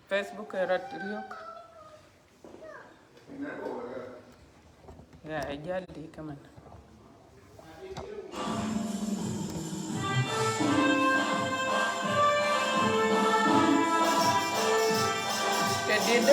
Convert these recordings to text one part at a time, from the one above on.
Facebook riok. Ya, jadi kaman. Kedide.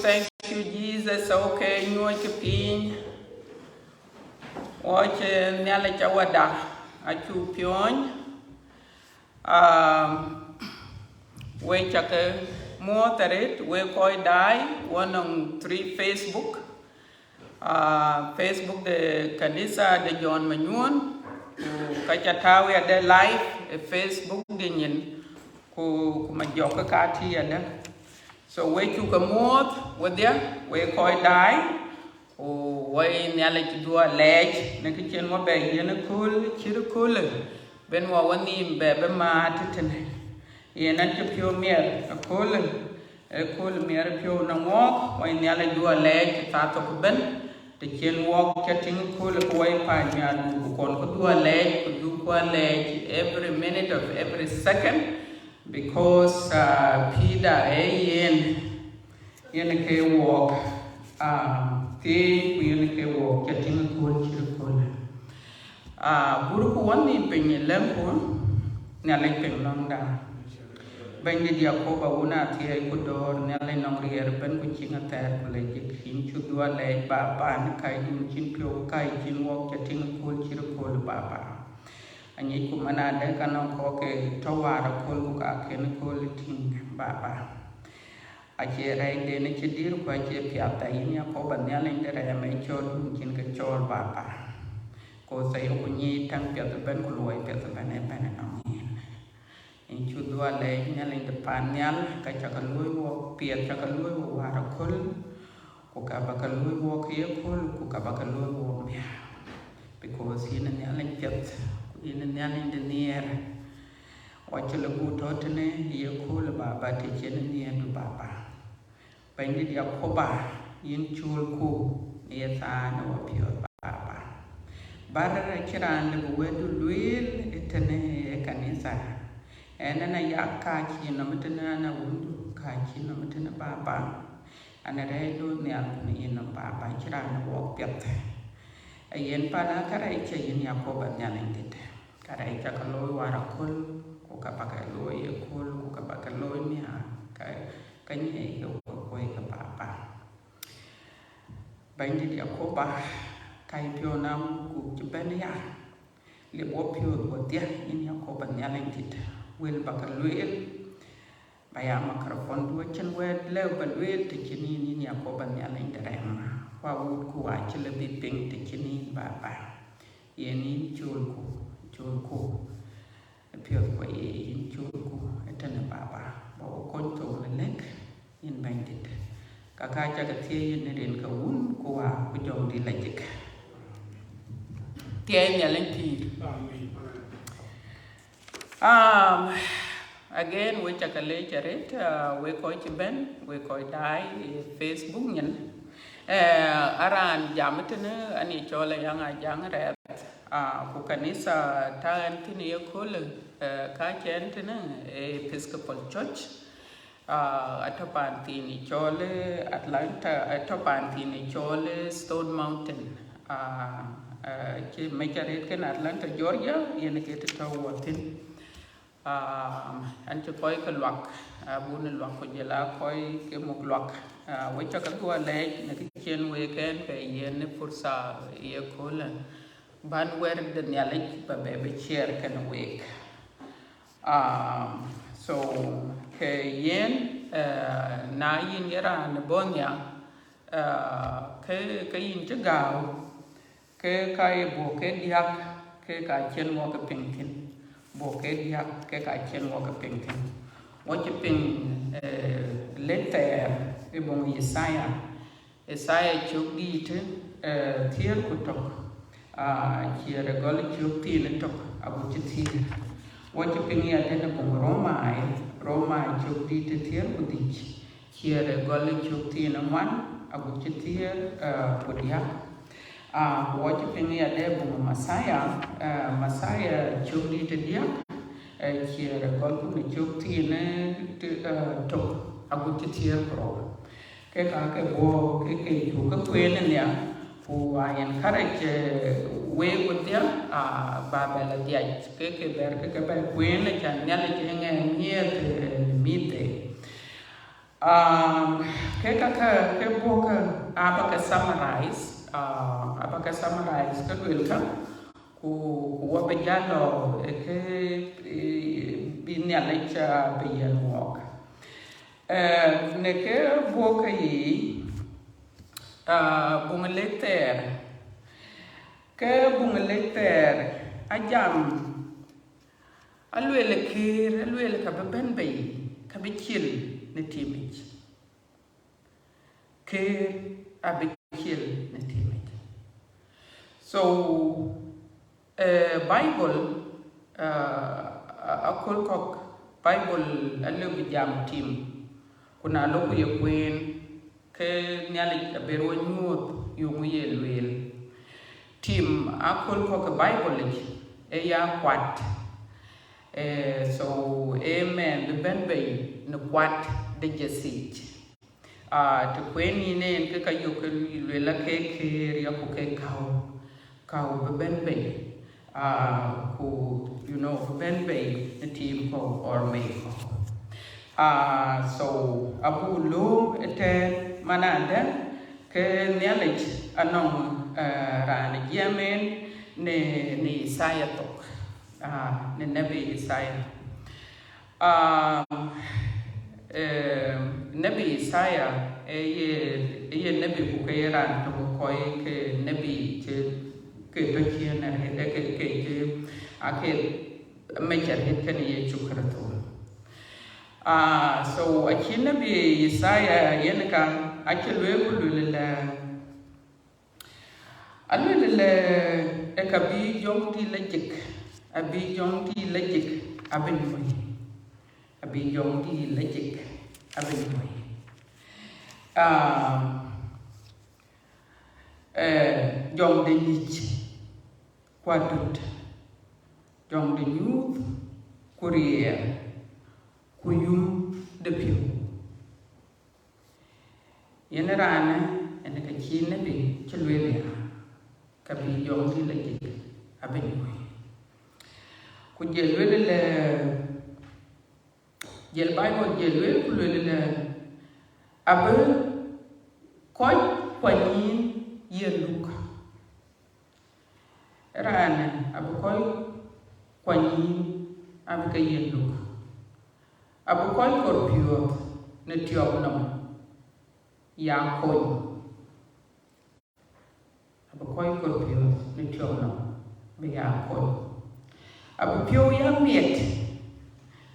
Thank you, Jesus. Okay, you want to pin. Watch Nhialic awada. Achu pion. We check more that we call die. 1 on 3 Facebook. Facebook the Kanisa de John Manuan. Kachatawi de live. Facebook de nyin. Ku majoka kati ada. So we took a moth with ya, we call die, or we Nhialic do a ledge, the kitchen will be in a cool, chill cooler. Ben one name, baby, martin. In a pure meal, a cool mere pure no walk, when Nhialic do a ledge, start of ben, the chin walk, getting cool away pine yard, who could do a ledge, could do a ledge every minute of every second. Because Peter in a walk, walk, getting a cool chill. Guru one name ping a lamp, Nhialic long down. Banged Yakoba Una, Tia Kudor, Nelly Nongri, Ben Kuching a third, like him to do a leg, Baba, and Kaijin Chimpio, Kaijin walk, getting a cool chill, Baba. And you come another canon cock a tower of Kolbuka can call it Baba. I hear I didn't deal quite a piata in Yakoba Nelling that I may children can get your Baba. Cause I open ye tank the Bencoloi Peter Benepen in Chudua lay Nelling the Panyal, Kachakalui walk, Pia Chakalui, Warakul, Kukabakalui walk here, Kukabakalui walk me. Because he and Nelling kept. In the Nelling the near watch a good totene, ye cool Baba teaching near to Baba. Binded Yakoba in Chulku, near Than or pure Baba. Barra Chiran the way to Luil, etene Kanisa, and then a yak catch in a matana wound, catch in a matana Baba, and a redo near in a Baba Chiran walk up. A yen pana Karacha in Yakoba Nelling did. Karai Chakaloi Warakul, Kukapakaloi, Kul, Kukapakaloi, Mia, Kanye, Koi Papa. Binded Yakoba, Kaipionam, Kukipenia, Libopio, what dear in Yakoba Nhialic did. Will Bakaloi, Bayamakarapon, which and word love, but will take in Yakoba Nhialic the Ram. What would go actually be pink taking Baba? Yeni Chulku. Chulku, a pure way in Chulku, a ten Baba. in bandit kaka jaga tie ne den ka wun ko wa ku jom di lajik tie Nhialic ti again we chakale charet we ko ben we ko dai Facebook nyen aran jamatene ani chola yang ajang ret ku kanisa tan tini yakol ka chentene Episcopal Church atopantini chole Atlanta atopantini chole Stone Mountain ke mecharet ken Atlanta Georgia yene ke to watin an che koy ka lwak bun lwak ko jela koy ke mok lwak we chakal ko le ne ke chen we ken pe yen fursa ye kola ban wer de Nhialic ba be share kan week so ke yen na yin yara ne bonya ke yin chagao ke kai bo ke diak ke ka chen mo ke pingtin bo ke diak ke ka chen mo ke pingtin wo che ping letter e bon Isaiah chugdi te tier ku tok chiere gol chugti ne tok abu che tier wo che ping ya ne bon Roma chugdi te tier ku dich chiere gol chugti ne man abu che tier ku diak wo che ping ya de bon Mathayo chugdi te diak chiere gol ku chugti ne tok abu che tier pro ke ka ke bo ke ju ka kwen ne ya ku encourage we with them ba la dia ke ber ke ba kwen ne chan Nhialic nge nie mite ke bo ka aba ka summarize ka wɛlka ku wa be jalo ke bi Nhialic be yen walk ne ke bo ka yi bung letter ajam alwele ka ben bay ka be chil ne timich ke abe chil ne timich so Bible akol kok Bible alu bi jam tim kuna lo ye kwen ke Nhialic abero nyuot yung yelwel tim akol ko ke Bible e ya kwat so amen the ben bay no kwat de jesit to kwen ne ke ka yo ke lwela ke ya ko ke kau ben bay ku you know ben bay the team ko or me ko so abu lo ete mananda ke Nhialic anong ran yemen ne Isaiah tok ne nabi Isaiah nabi Isaiah ye nabi ku ke ran to ko ke nabi ke to chiena ke ake mecher ken ye chukrato so achina bi Isaiah yenka achilwe kulula alule ekabi jomti lejik abi jomti lejik abin moy abi jomti lejik abin moy jom de nich kwadut jom de nyuth kurier kuyum de piu yenerana ene ka chine bi chelwe ka bi jom di lejik abin moy ku jelwe le jel Bible jelwe ku le abe koy kwanin yeluk rana abe koy kwanin abe ka yeluk abe koy korpio ne tiop nam ya koy abe koy korpio ne tiop nam be ya koy abe pio ya miet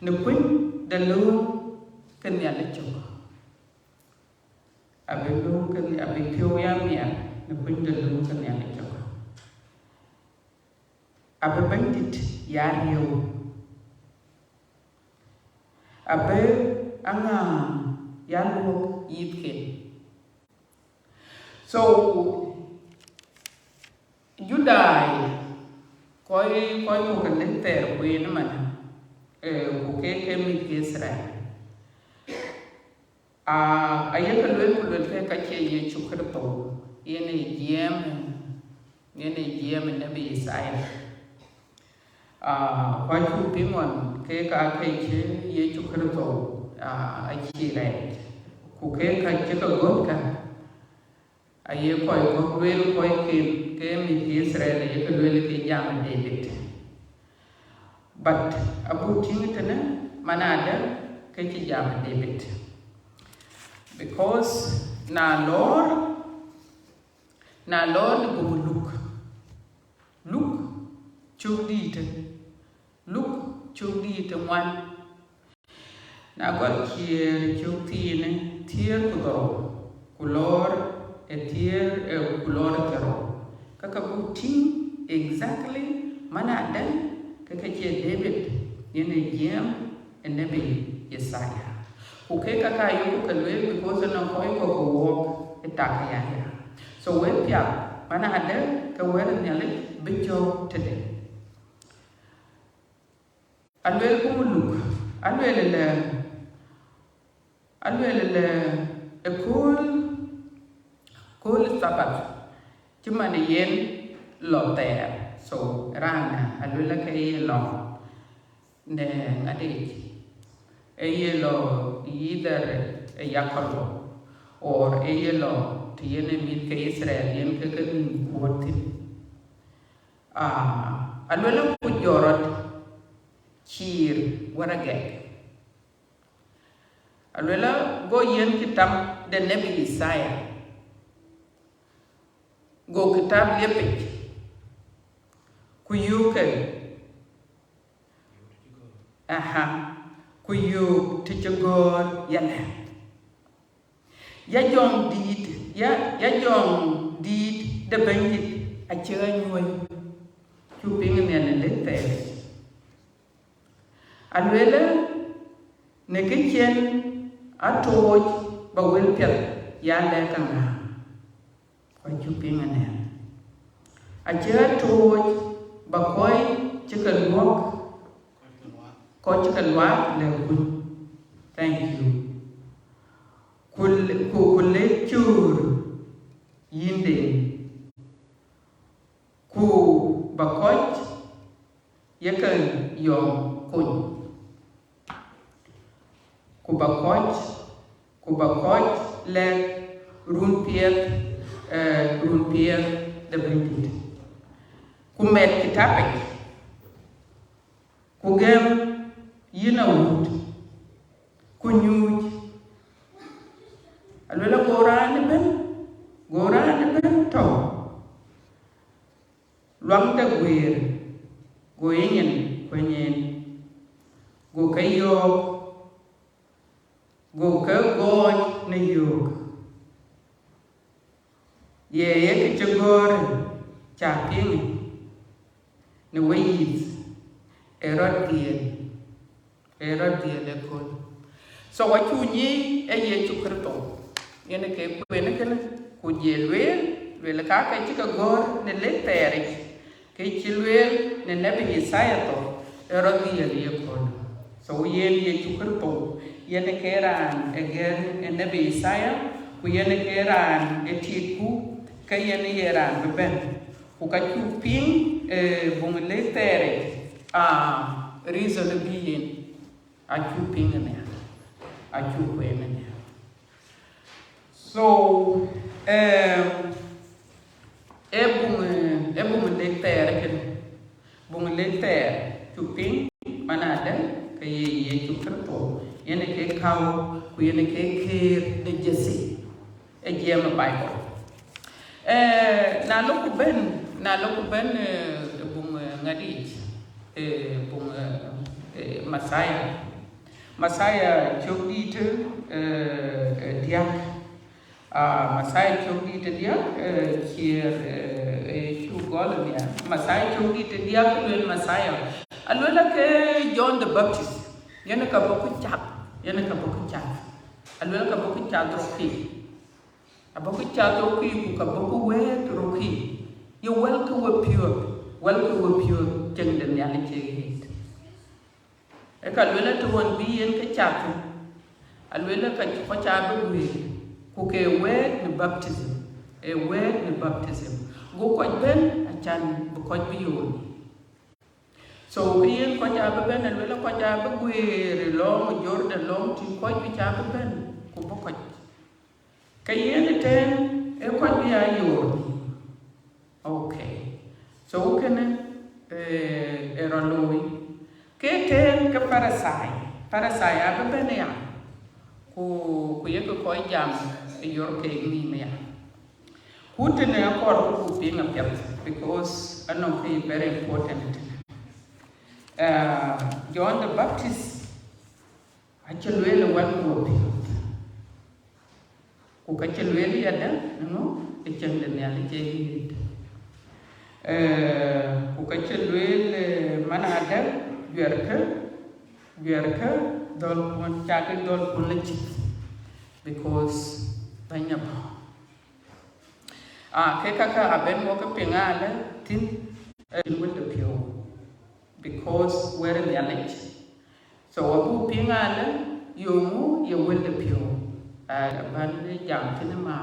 ne kun de lu ken ya le chok abelum kan abekyo ya mia na punta lum kan ya lekyo abebandit ya riyo abe anga ya lo yitke so Judai koi ko kan ter we na man ko ke mi Israel ayaka lwe ka ke ye chukrto yene jem na bi Israel kwa chu pimon ke ka ke ye chukrto achire ku ke ka ke ko ka aye ko lwe ko ke mi Israel ye ko lwe ke jam David but abu tingitana manada ke jam David because na Lord go look chudite one na God kier chutine tier kulor tier kulor kero kaka buting exactly manada kaka David yene jem enabi Yesaya okay kaka yo kalwe because no ko walk etaka ya so we pia mana ada ka wer Nhialic bijo today alwel kumuluk alwel le kol sabat chimane yen lo ter so rana alwel ka lo ne ade yellow either a yakalo or a yellow to enemy Israel yen kakan wortin alwela put yorot cheer waragek alwela go yen kitab the Nabi Isaiah go kitab lepik kuyuke kuyu tichagor yana ya jong did the bandit a chanyoi chuping ne lete alwela ne kitchen atoj bawel pet ya le kanga ko chuping ne a toj bakoy chicken walk Coach Kalwa Legun. Thank you. Kulechur Yinde. Ku Bakoch Yakan Yom Kun. Kubakoch Le Runpier the Brindit. Kumet Kitapik. Kugem Wood, kunyuj, alwela goran ben to, luang da guir, goyenyen kwenyen, go kayog, go kagoj na yog, ye kichagor chaping, na wayis, erod lekol. So what you need a year to crypto. In a cave, when a can, could ye will a car gor, the letter, Kachilwell, the Nabi Isayato, erod lekol. So ye to crypto, Yenekeran again, and Nabi Isaiah, we Yenekeran, a tiku, Kayaneran, the ben, who got you ping, letter, reason being. Achu pingane, achu kwemane. So, bung leter chuping manada kaya chukrto yene ke kau ku yene ke de jesi e jema Bible. Na loku ben bung ngadit bung Mathayo chokdi tu diak Masai chogi te dia kier chu golania Masai chogi te dia luen Mathayo alwela ke John the Baptist yana ka boku chap alwela ka boku chat roki aboku chat roki ku ka boku we roki you wɛlka wepiɔth jeng de Nhialic ɣeet ka alwela to won bi yen ka chat alwela ka cha be ku ke wɛɛt ni baptism go kɔc bɛn acan bi kɔc bi yooni so ki yen kɔc a bi bɛn alwela kɔc a bi gweeri lɔŋ Jordan lɔŋ ti kɔc bi ca bi bɛn ku bi kɔc ka yen tɛn e kɔc bi a yooni okay so kene e rɔloi ke tɛn ka Parasai a bi bɛn ya ku ye ko kɔc jam your cake me. Who did I call being a pet? Because I know it's very important. John the Baptist actually one more pet. Who actually had done, it's in the Nhialic ɣeet. Who actually manada, Wɛlka, don't want jacket, don't want because banyaba ke kaka aben mo ka pingala tin with the pure because we're in Nhialic so abu pingala yomu you will the pure ban jam tin ma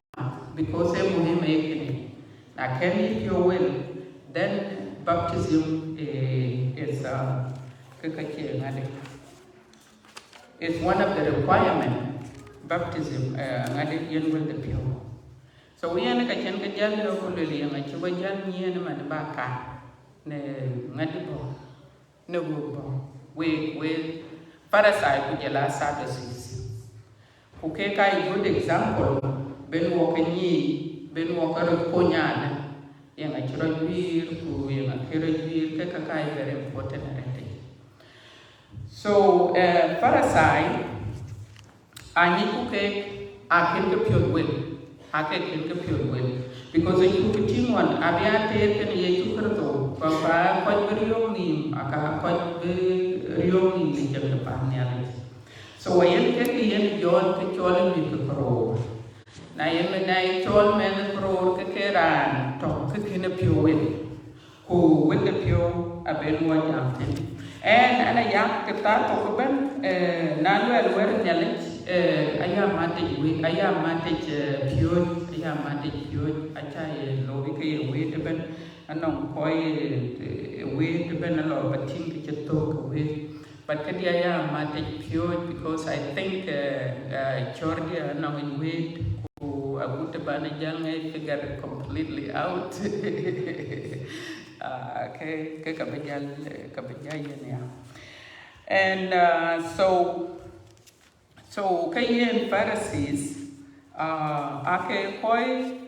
because e muhim ekini na can if you will then baptism is it's one of the requirements baptism ngade yen will the pure so we ana ka chen ka jal lo ko le yang a chuba jal nyen man ba ka ne ngade bo ne bo we Parasai ku jela Sadducees ku ke kai good example ben wo ka ni ben wo ka ro ko nyana yang a chro wir ku yang a kero wir ke ka kai very important so Parasai I need to take a kind of pure will. Because if you continue on, I will take a year to go. Papa, quite very young name, I can't quite very young in the Nhialic. So I am taking a John to John with the parole. Now I am a night told man the parole, Kakeran, talk to pure will. Who with the pure, a ben one young and a young Katar of a ben, Nanuel were Nhialic. I am pure, I logically wait a bit, and no wait a bit a lot, but think to talk away. But I am pure because I think Georgia now in wait who I would have been a young figure completely out. Okay, and so kayen Pharisees ake koi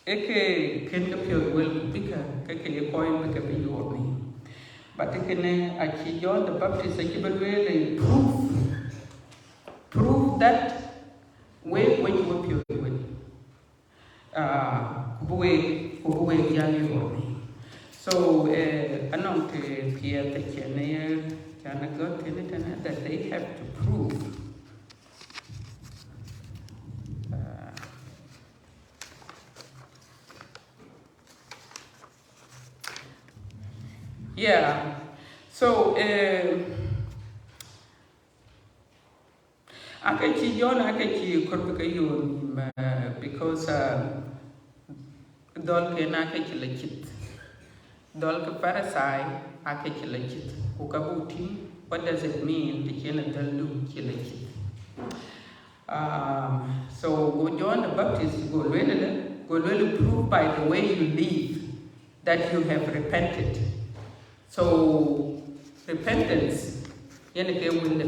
eke ken ka pure will bika ke koi bika be yorni but ekene achi John the Baptist akibelwele prove that we were pure will kubuwe jali yorni so anong te pia te chene kana got that they have to prove yeah, so akachi John akachi korbuka yun because dol ke na akachi lechit dol ke Parasai akachi lechit ukabuti what does it mean to chena dalu chilechit so go John the Baptist go really prove by the way you live that you have repented. So repentance, yenike will the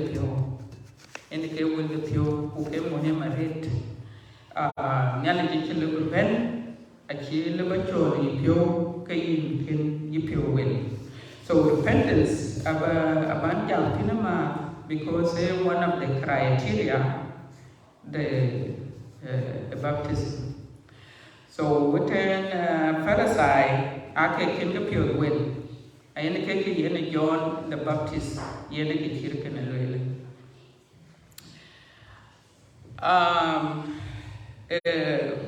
pure, who came on him a red. Nhialic children ben, a chill bachori pure, kayin pure will. So repentance about Pinama because one of the criteria the a baptism. So within Pharisee, ake kin ka pure will. Ayene ke yene John the Baptist yene ke kirken elwele.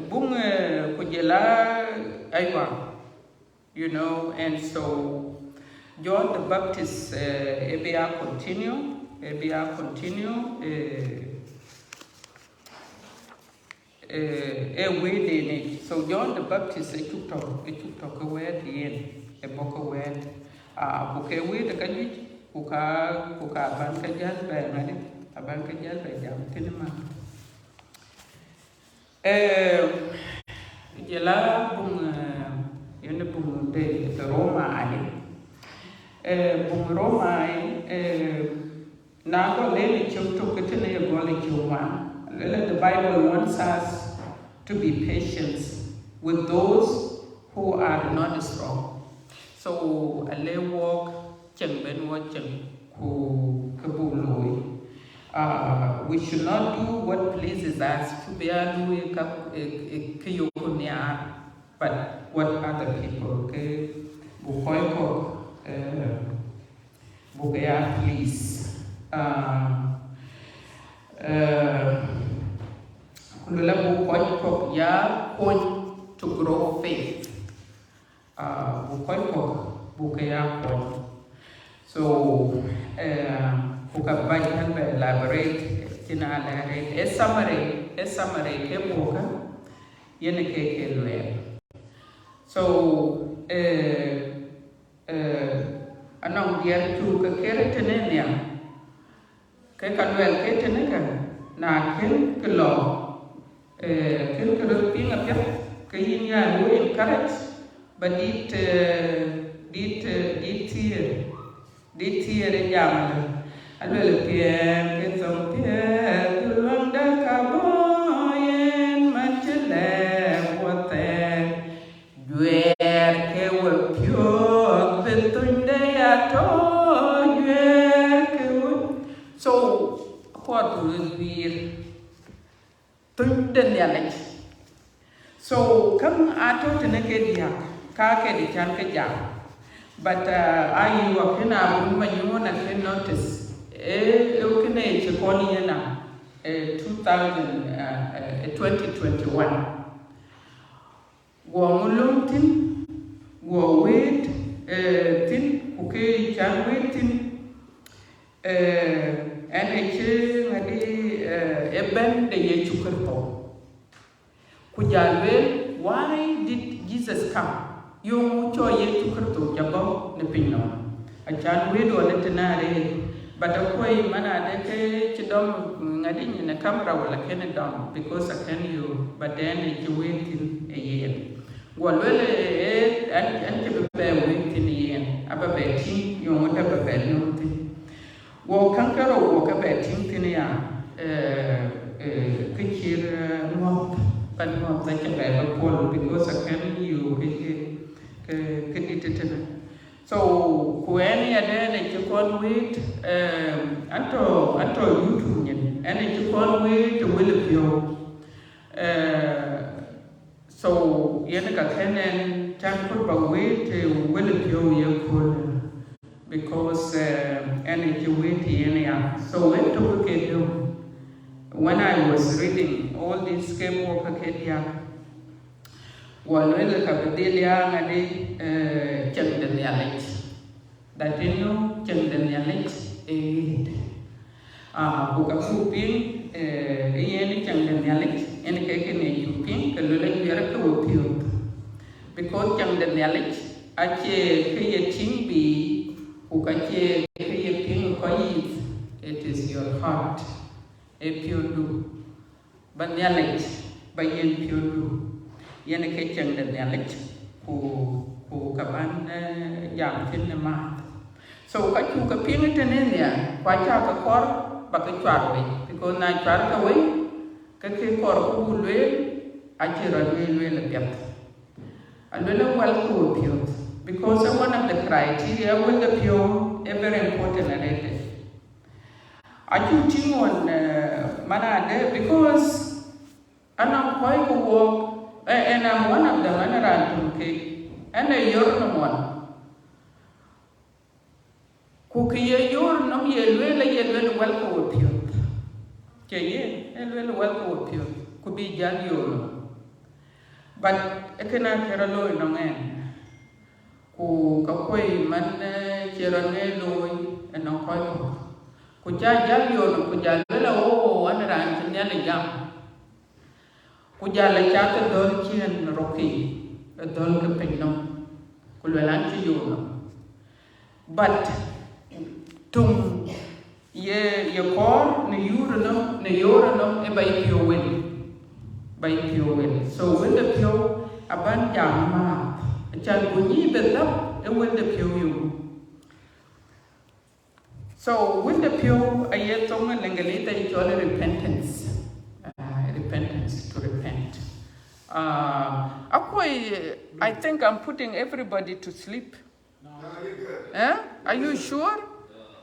Bung kujela aywa, you know, and so John the Baptist ebia continue within it. So John the Baptist took talk away at the end, a book away. Buke we the kaji kuka banka jal by mani a banka jal by jam tinema. Jela bung yene bung de Roma ai. Bung Roma ai na go lele chuk kitene go le chuwan. The Bible wants us to be patient with those who are not strong. So ale walk cheng ben wo cheng ku kabuloi. We should not do what pleases us to be anu kyokunia, but what other people ke bukoi ko bukaya please. Kulula bukoi ko ya point to grow faith. So, kukabayan ba elaborate kinalare a summary ke boka yene ke lwe. So, anong dia tu ke kere tenenia ke kanwel ke teneka na ken kelo ken kero pinga pya ke yinya lu encourage. But dit tier jam alwele pien ke som pien tulwanda kaboyen machele wote juer ke wepiɔth betunde ato juer ke so what will be tunde Nhialic. So come ato teneke dia kake di chan ke jam. But I work in a room when you want to notice. Looking at Chiponiana 2021. Wamulumtin, wait, tin, okay, can waiting. And a band the Yechukerpo. Kujalwe, why did Jesus come? Yung cho ye chukerto jabo ne pinno a chan we do le tenare but akoi mana de ke chidom ngadi ne camera wala ken dom because I can you but then it waiting a year walwele and ke be waiting yen aba be tin yung da be no tin wo kankaro wo ka be tin tin ya kikir mo pan mo ta ke be ko because I can you so when then you can wait anto YouTube and you can wait to will so yenaka kenen tankul ba wait will because and you wait yen so when to when I was reading all these game work walwele kabedelia ngadi cheng the Nhialic that you know cheng the Nhialic buka kupin yeni cheng the Nhialic en ke ne kupin ke lele yara ko wepiɔth because cheng the Nhialic ache ke ye chimbi buka che ke ye pin ko ɣeet it is your heart epiodu ba Nhialic ba yen piodu yene ke cheng the Nhialic ku kaban jam tin ma so ka chu ka pin tenenia kwa cha ka kor ba ka chwa we because na chwa ka we ka ke kor ku lwe a chira lwe le pet alwele wɛlka because one of the criteria will the pure very important I think on manade because and I'm quite a walk, and I'm one of them, and I'm okay, and a year one. Cookie a year no ye really welcome wepiɔth. Ye, a little welcome wepiɔth. Could be Jan. But I cannot hear a low in a man. Who Kakoi man, Cherane loy, and no coil. Could Jan, could Jan, oh, and Nhialic. Could Jan chat a dolce and rocky, a dolce penum, could lanchi you. But tum ye call, ne uranum, a by your will. By pure will. So when the pure abandon a child will need the love and when the pure you. So when the pure a yet only lengalita is only repentance. Repentance to repent. I think I'm putting everybody to sleep. No, you're good. Are you sure?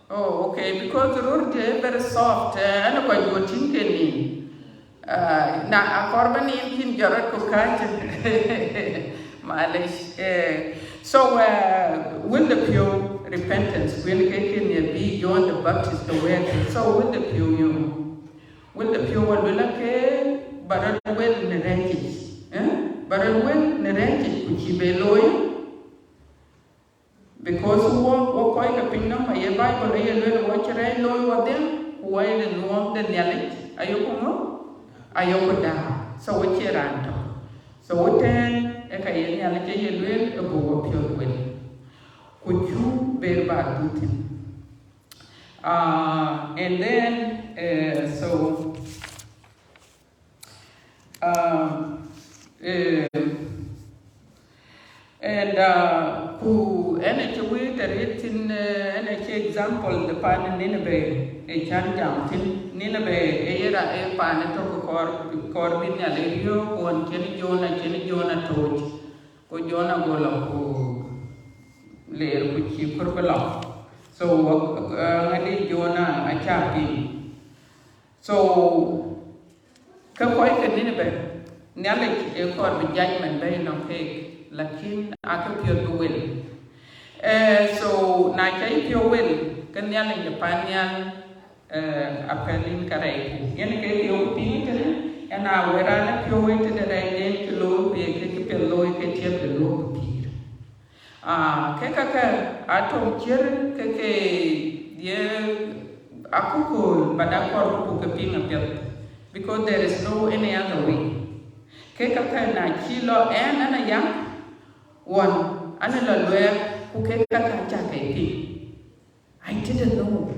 Oh, okay, because the road is very soft and I'm going to think na akorban in jarat ko kanje malish so with the pure repentance when can be John the Baptist the way so with the pure you with the pure one will ke baral wel nerenji baral wel nerenji kuchibe loy because wo koi ka pinna ma ye Bible ye lo wo chere loy wadem wo ye no the Nhialic ayoko Ayokoda, so what you ran. So what then a Nhialic will a go up your will. Could you bear bad Putin? And then so who energy with the written energy example the pan Nineveh a chanjam Nineveh era a pan to Corbin Allegio on Jenny Jonah Toad or Jonah Gola layer which you purple. So I did Jonah a chappy. So Kapoika Nineveh Nhialic a Corbin judgment by no cake. Lakin aku pure will. So na kai pure will kan Nhialic Japan appelling correct. Yen kai pure pin and I were on pure way to the right to low be a pillow ke tiep the low pir. Kekaka atom chir keke ye akukul badakor ku ping a pet because there is no any other way. Kekaka na chilo and a young one, another lawyer who came back I didn't know.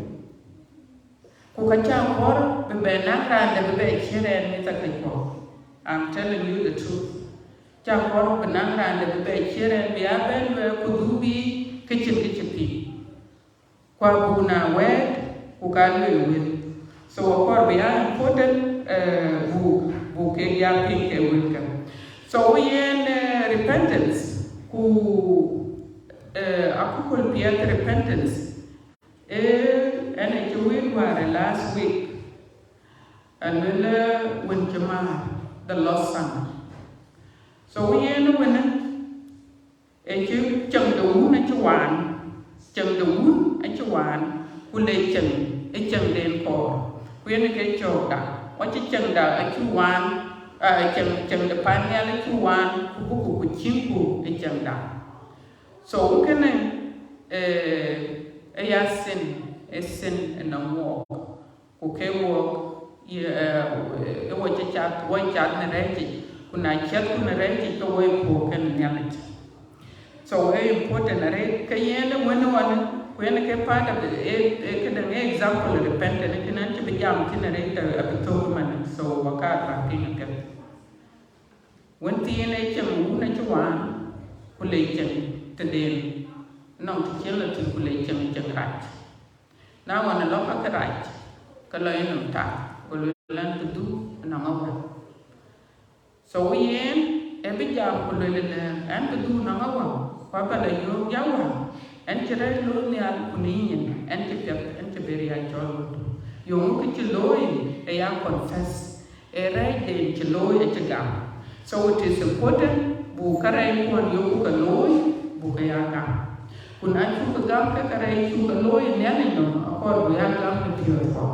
Kukacha or Bebenaka and the Bebe Chere and Mr. I'm telling you the truth. Chakor, Benaka and the Bebe Chere and Biaben were Kudubi, kitchen. Kwabuna wed, Kukalu will. So, of course, we are important who can pink a welcome. So, we in repentance. Who could be at repentance and it will were last week and when Jama the lost son. So we end when a chung the wound at one, chung the wound at one, who lay chung, a chung then call. We end a get choka, what you chung at you one. Chang the Nhialic one who could chimpu a chang down. So we can a sin and a walk. Who can walk, what a chat, one chat narrated, when I chat narrated away for Nhialic. So very important, Cayenne when a part of the example of repentance, it can be young, generator of the token, so Wakata Pinnacle. When teenage and one, Kulation today, not to kill it to Kulation right. Now on a lock of the right, Kalayanum ta, will learn to do an hour. So we end every job will learn and to do an hour. Papa Layo Yawa, and Cherry Lunia Kunin, and to bury a child. You look at your lawyer, a young confess. right then chilo echagam. So it is important bukarai kuan yoku kaloi bukayagam. Kun achu kagam kakarai chu kaloi nyali no akor buyagam ni piyotho.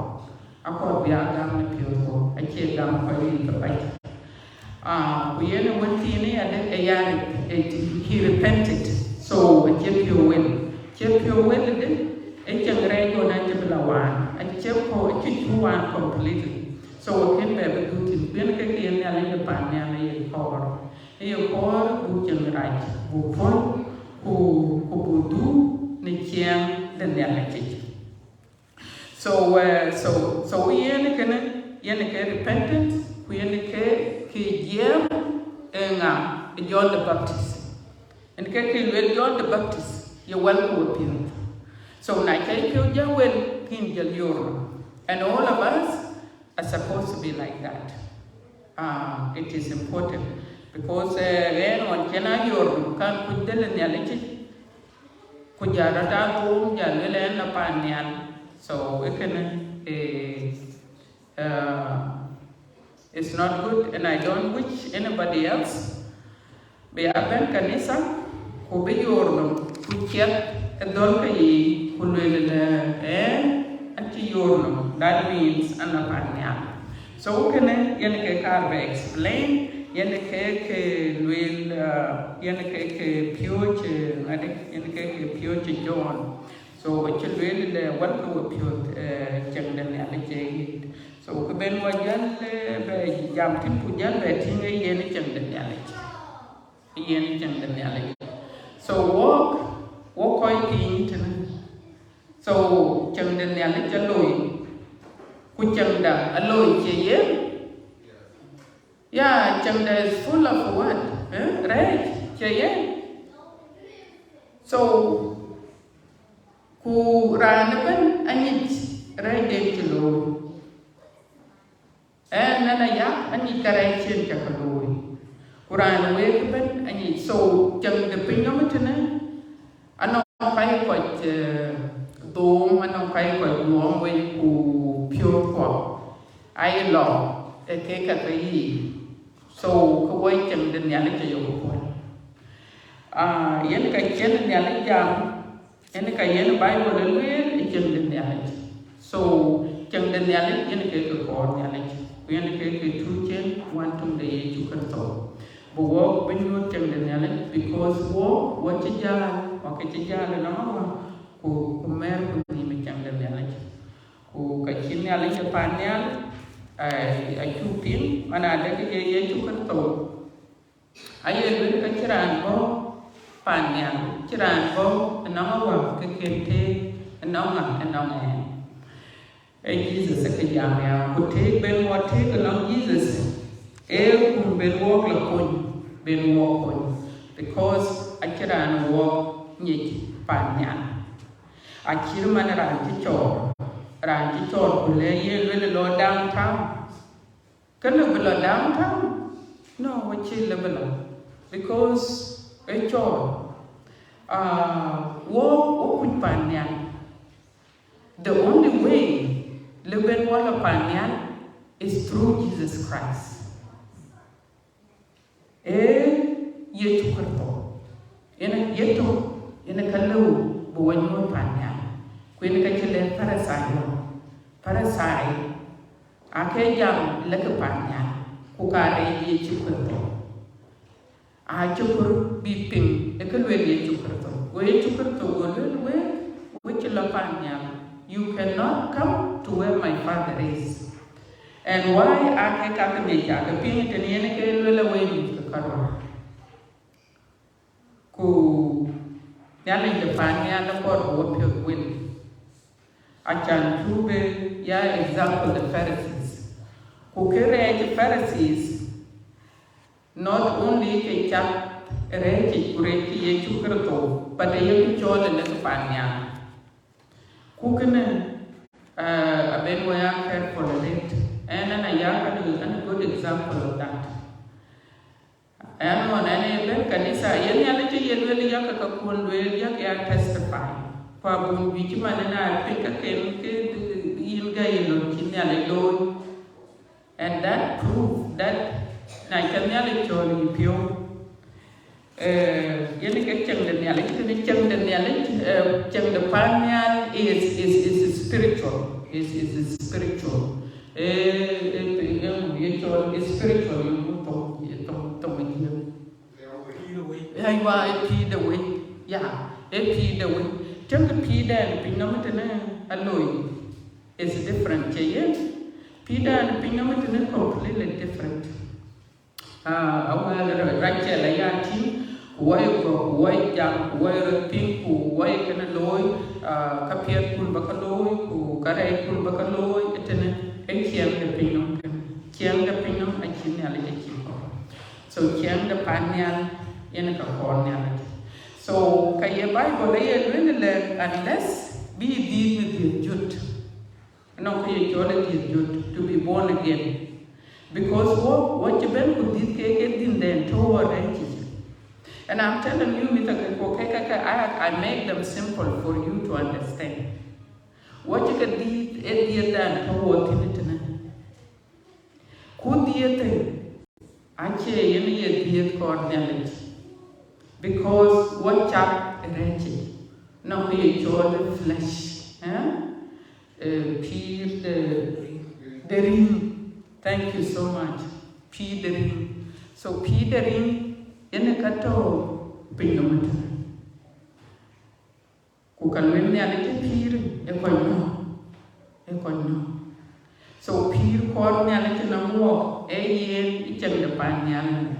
Akor buyagam ni piyotho. Ache gam kwali kapai. Kuyena wantini ade ayari he repented. So ache pio well. Ache pio well de echangrai ko na jeblawan. Ache ko ache chuwan completely. So we can be able to be able to get in the pan and power. A power who can write, who pull, who do, Nikian, the Nhialic. So we indicate repentance, we indicate Kijam and John the Baptist. And Kaki John the Baptist, you're welcome with. So Nike Kyoja will Kinjal Euro. And all of us are supposed to be like that. It is important because when one cannot you can put the Nhialic, Kujarata home, Jalil and Apanian. So we can it's not good, and I don't wish anybody else be a ben kanisa who be your kuchet a dolkai who will that means anapanya. So can yenike carve explain yenike will yenike pure John. So which will the welcome pure Nhialic. So Ben Wajan by Jamtin Pujan by Tinga Yen Nhialic. So walk on so Nhialic aloi, Kuchanda aloi chaye. Yeah, Chanda is full of what? Right? Chaye. So ku ranaban anit right chilo. And nanaya anit karai chen chakaloi. Kuran wekaban anit so Chanda pinomatana. Ano kai quite Dome and I got long way to pure for I law a cake at the ye. So, Kawai can the Nhialic Yoga. Yenka Jen Nhialic Jam, and the Kayen Bible and will it can the Nhialic. So, can the Nhialic indicate a core Nhialic. We indicate a 2 chen, 1 to the age you can talk. But walk when you can the Nhialic because walk what you jar or Kitija and Nama. Ku mer ku ni macam Nhialic ku kacin Nhialic panel ai cupin mana ada ke ye cukup tu ai le kaciran ko panel ciran ko nama ke kente nama Jesus ke jam ya ku te ben wa te ke Jesus ku ben wa ko because aciran wa ni panel Achir man ranchi chor kule ye lele lo downtown. Kalo below downtown? No, wachi lebelo because a chor. Wo panyan. The only way leben wala panyan is through Jesus Christ. Ye chukarto. Ena yeto ena kalau buwanyo panyan. When I get parasite, I can jump like a panya, who carry ye chukurto. I chukur beeping, a convenient chukurto. Where chukurto will way, which la panya. You cannot come to where my father is. And why I can make a pin and yenake will away with the car. Ku Nhialic the panya and the court will. Achan Trube, ya example the Pharisees. Who carry the Pharisees, not only a chap, a rage, great ye chukrato, but a young child and a panya. Cookene, a benwaya careful of it, and a young and a good example of that. And on any event, Kanisa, Nhialic, really yakakun will yak testify. Pabun Bichman and I think I can get in Gailo, Nhialic. And that proved that na Nhialic choli pio yeni ke chang the Nhialic ni chang the Nhialic chang the panyal is spiritual is spiritual is spiritual hay wa pi the way yeah pi the way chang the pi dan pinamatana alloy is different chayen pi dan pinamatana completely different awal Rachel ayati way jam way pink way kana loy kapiat kul bakaloy ku karay kul bakaloy etene ay kiyang de pinong kiyang de pinong ay Nhialic ko so kiyang de panyal yan ka kornyal so kaya Bible ay really unless be deed with jut no kaya jola jut to be born again. Because what you been with this cake in the toward and I'm telling you, I make them simple for you to understand. What you can do is done toward it. Could you think? Actually, you need a coordinate. Because what chap wretched? No, we enjoy the flesh. Peel the ring. Thank you so much. Peedering. So peedering in a kato pinometer. Kukalwin Nhialic peer a coino. So peer called Nhialic na walk a year each and the panyan.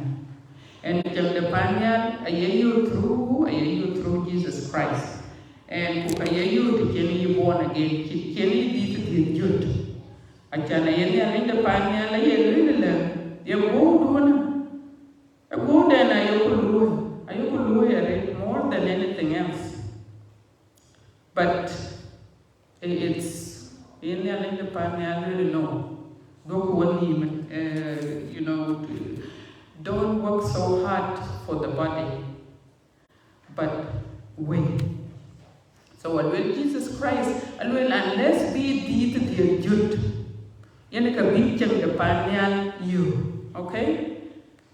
And the panyan a year through Jesus Christ. And Kukayayu to Kenny born again. Kenny did the jut. Achana yeni the panya la yeni le ye go a go then ayokulu more than anything else. But it's yeni the panya really no. Don't work so hard for the body, but wait. So what will Jesus Christ unless be did the jut. Yene ka bincang the panyal you, okay?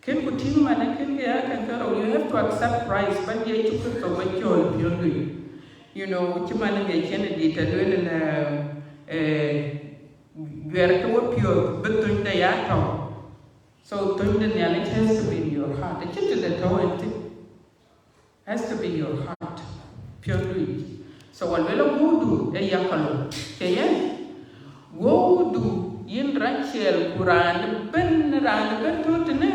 Ken kuting mana ken ya kan karo you have to accept Christ, but ye chukut ka wachol piyondu. You know, chimana ye chene di tadwele na werka wepiɔth betun da yato. So tun the Nhialic has to be in your heart. The church that has to be your heart. Piyondu. So walwela gudu e yakalo. Kaya gudu yin Rachel kuran ben tutne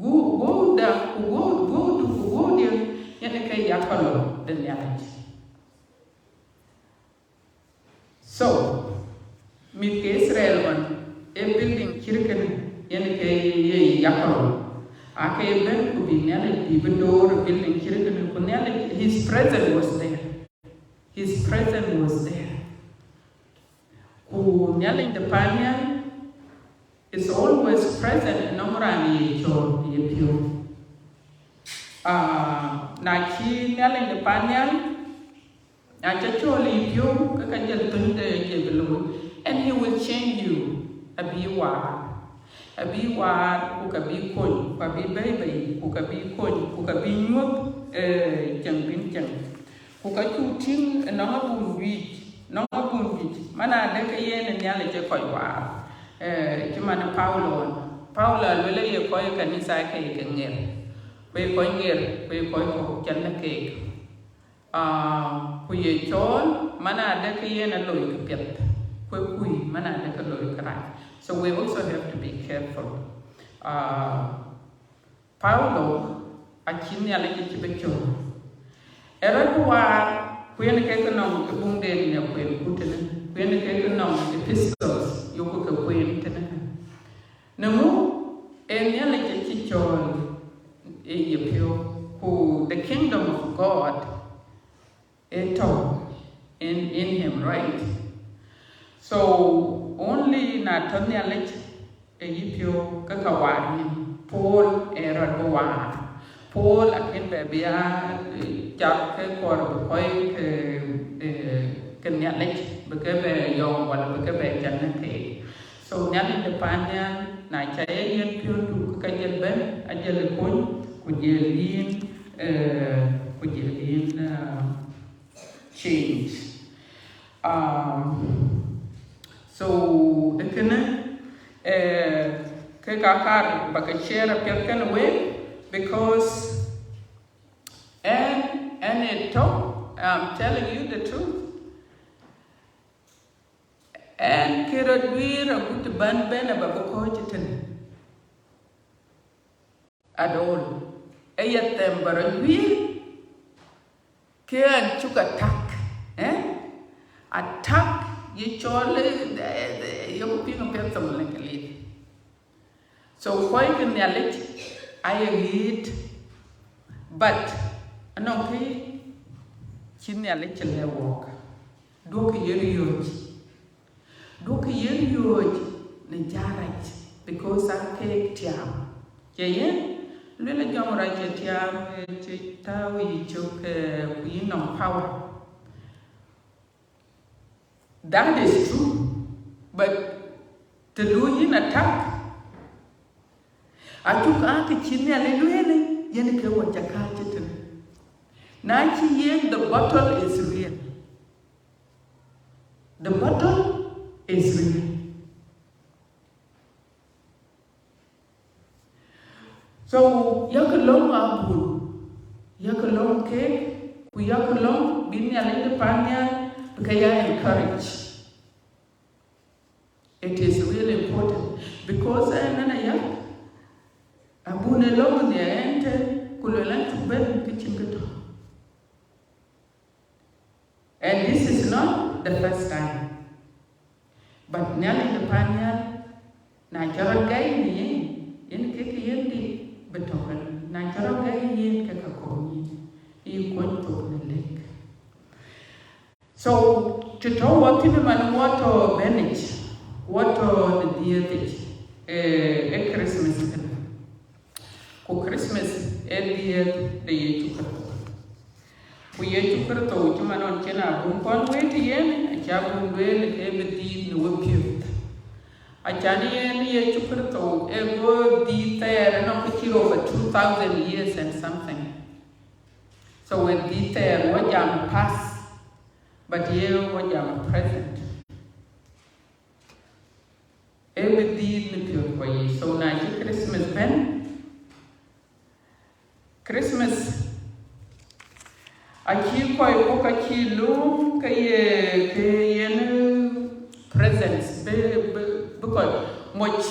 go dia yana kai yakalo the Nhialic. So mit Israel one a building kirken yana kai yakalo ake ben ku bi Nhialic even though building kirken ku Nhialic his presence was there. Nhialic the Panyan is always present in Omrani Pio. Naki Nhialic the Panyan, Nachacholi Pio, Kakajal Tunde Jebelu, and he will change you a biwa, who can be coin, who can be baby, who can be coin, who can be not jumping jump, who can do ting and not weed. No good. Mana de kayen and Nhialic koi wa. Chimana Paulo will lay a koi kanisa cake and yer. We koi yer, we koi jana cake. We chol, mana de kayen and loy pet. We mana de loy cry. So we also have to be careful. Paulo, a Nhialic chibecho. Eraguar. When the Kakanong, the boom day in a queen, Putin, when the Kakanong, the pistols, you cook a queen. No more, and Nhialic chichol, who the kingdom of God, in him, right? So only Nhialic, Kakawani, Paul, Eraguar. Paul akin bebia chặt cái cor coi cái Nhialic bực cái bè yong hoặc là bực cái bè chân thế. So Nhialic the Panyan, Nichayan Pure, Kajal Ben, Ajal Kun, Kujelin, change. So the Kana Kakar Bakashare Pirkan away because and it talk, I'm telling you the truth. And Kiradwir a good ban ben about Cochitan at all. Ayat them, but a wheel can took attack, attack ye surely you pick up some like a lead. So, quite in Nhialic, I agreed, but I know Nhialic will walk. Do you Nijaraj because I cake tiam. Jayen, little young right tiam, Tawi choke queen of power. That is true, but to do in attack. I took Auntie Nhialic really, Yenike what Jakarta. Nachi yen, the bottle is real. The bottle is real. So, yakalong abul, yakalong cake, we yakalong, bin Nhialic Panyan, because I encourage. It is really important because I abune long the end, Kululan to bed kitchen. And this is not the first time. But Nhialic Panyan, Nigeria gay in Kiki Betoken, Nigeria gay in Kakakoni, you want to the lake. So, to tell what Tibeman water bench, water the deity, a Christmas. For Christmas, the year to we yet to put to man on China, Bumpon wait again, a cabin well, every deed no wepiɔth. A Chanian year to put a word deed there and not a kilo for 2,000 years and something. So when deed there, what jam pass, but here what jam present. Every deed wepiɔth for ye. So now Christmas Ben. Christmas. Aki koi boka ki lum kaye presents because much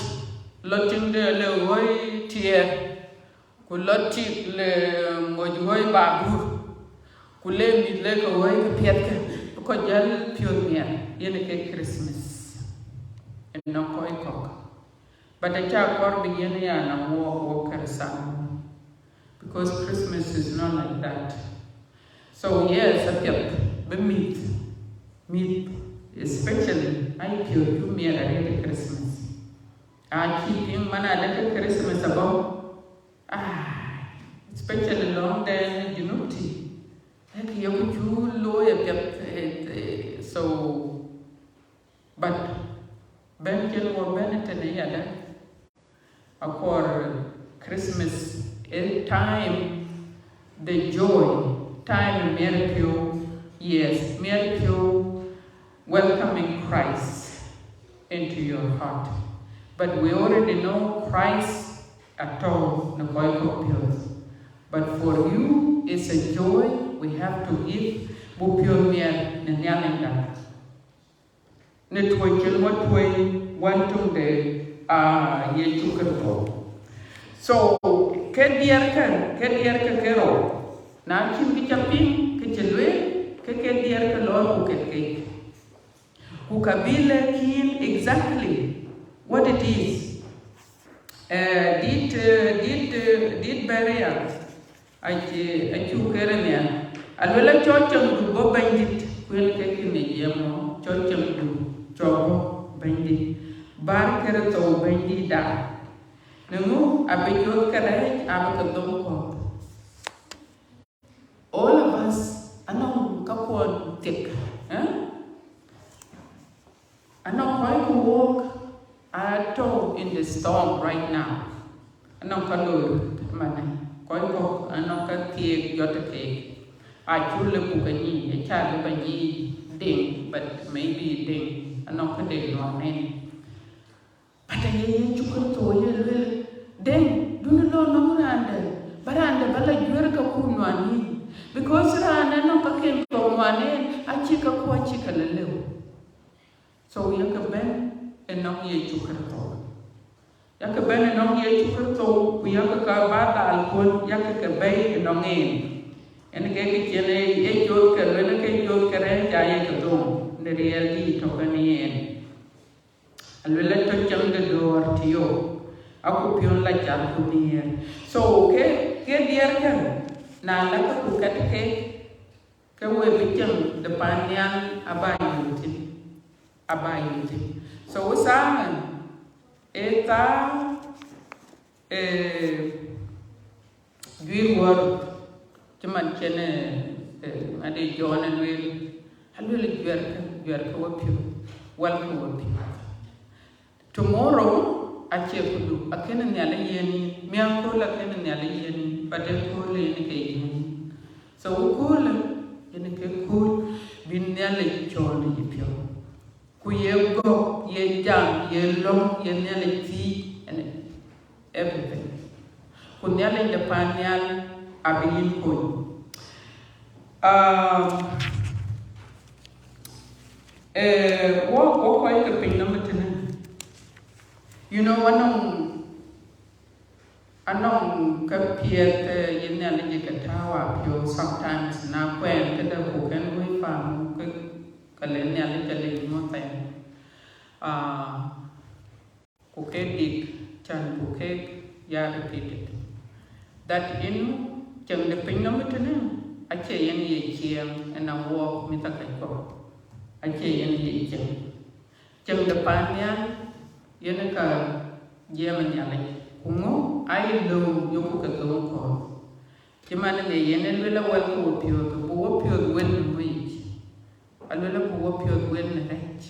lotting le hoy tier ku lotti le moj hoy babu ku le mi le ko hoy piet because jal pioneer yene ke Christmas and no koi kok but a cha kor bi yene ya na wo kersam because Christmas is not like that. So yes, I kept the meat, especially I killed me at Christmas. I keep him man at Christmas about especially long day you know tea. Like you lawyer so but Benjamin or Bennett and the other for Christmas time the joy. Time miracle, yes, miracle, welcoming Christ into your heart. But we already know Christ at all, but for you, it's a joy we have to give. Bupiomia Nhialic. Networking what way, one to the yetukan. So, Kediarkan Kero. Now, Kim Kichapin, Kichelwe, Kekedier Kalor, Keke. Kukabila kin exactly what it is. Did barrier. I took Keremia. I will let Churcham do Bob Bandit, will take in the Yamo, Churcham do, Chobo, Bandit, Bar Kerato, Bandit da. No, I bet your courage, I will go. All of us, I know, couple thick. I know how to walk, Ato in the storm right now. Anong kalur mana? Koi ko anong katiek yote I chule bukani, a child bani ding, but maybe ding, anong kading no men. But I chukur to ye ding, do not know baranda bala jurka kunwani. Because rana no kakin komwane, a chika kwa chika lelu. So yaka ben and no ye chukur. Yaka ben and no ye chukur, we yaka bata alpun, yaka bay and no game. And cái chuyện này chốt cái rồi nó cái chốt cái đấy chạy cái tôm để reality trong cái này anh lấy cho chân cái đồ thiêu aku pion la char punia so cái dia kan na la ko cái we bị chân depan yang abayuti so sa eta dui word cuman kene ade jona wel halwele gwerka wapio wɛlka wepiɔth tomorrow ache kudu akene nyala yeni mianko la kene nyala yeni bade kole ni ke yeni so kole yeni ke kul bin nyala chone yipio ku yego ye jam ye long ye nyala ti and everything ku nyala de panyal abin point. What quite a ping number 10? You know, anong kapiet Nhialic tawa pure sometimes na when the book and we found Nhialic Mathayo. Dik chan buke ya repeated. That in Chang the ping number 10, I say any chiam and I walk with a kaiko. I say any chang. Chang the panya, Yenaka, Nhialic. Ungo, I know you cook a go call. Timan the yen will a wɛlka wepiɔth, wepiɔth win wage. I will a wepiɔth win right.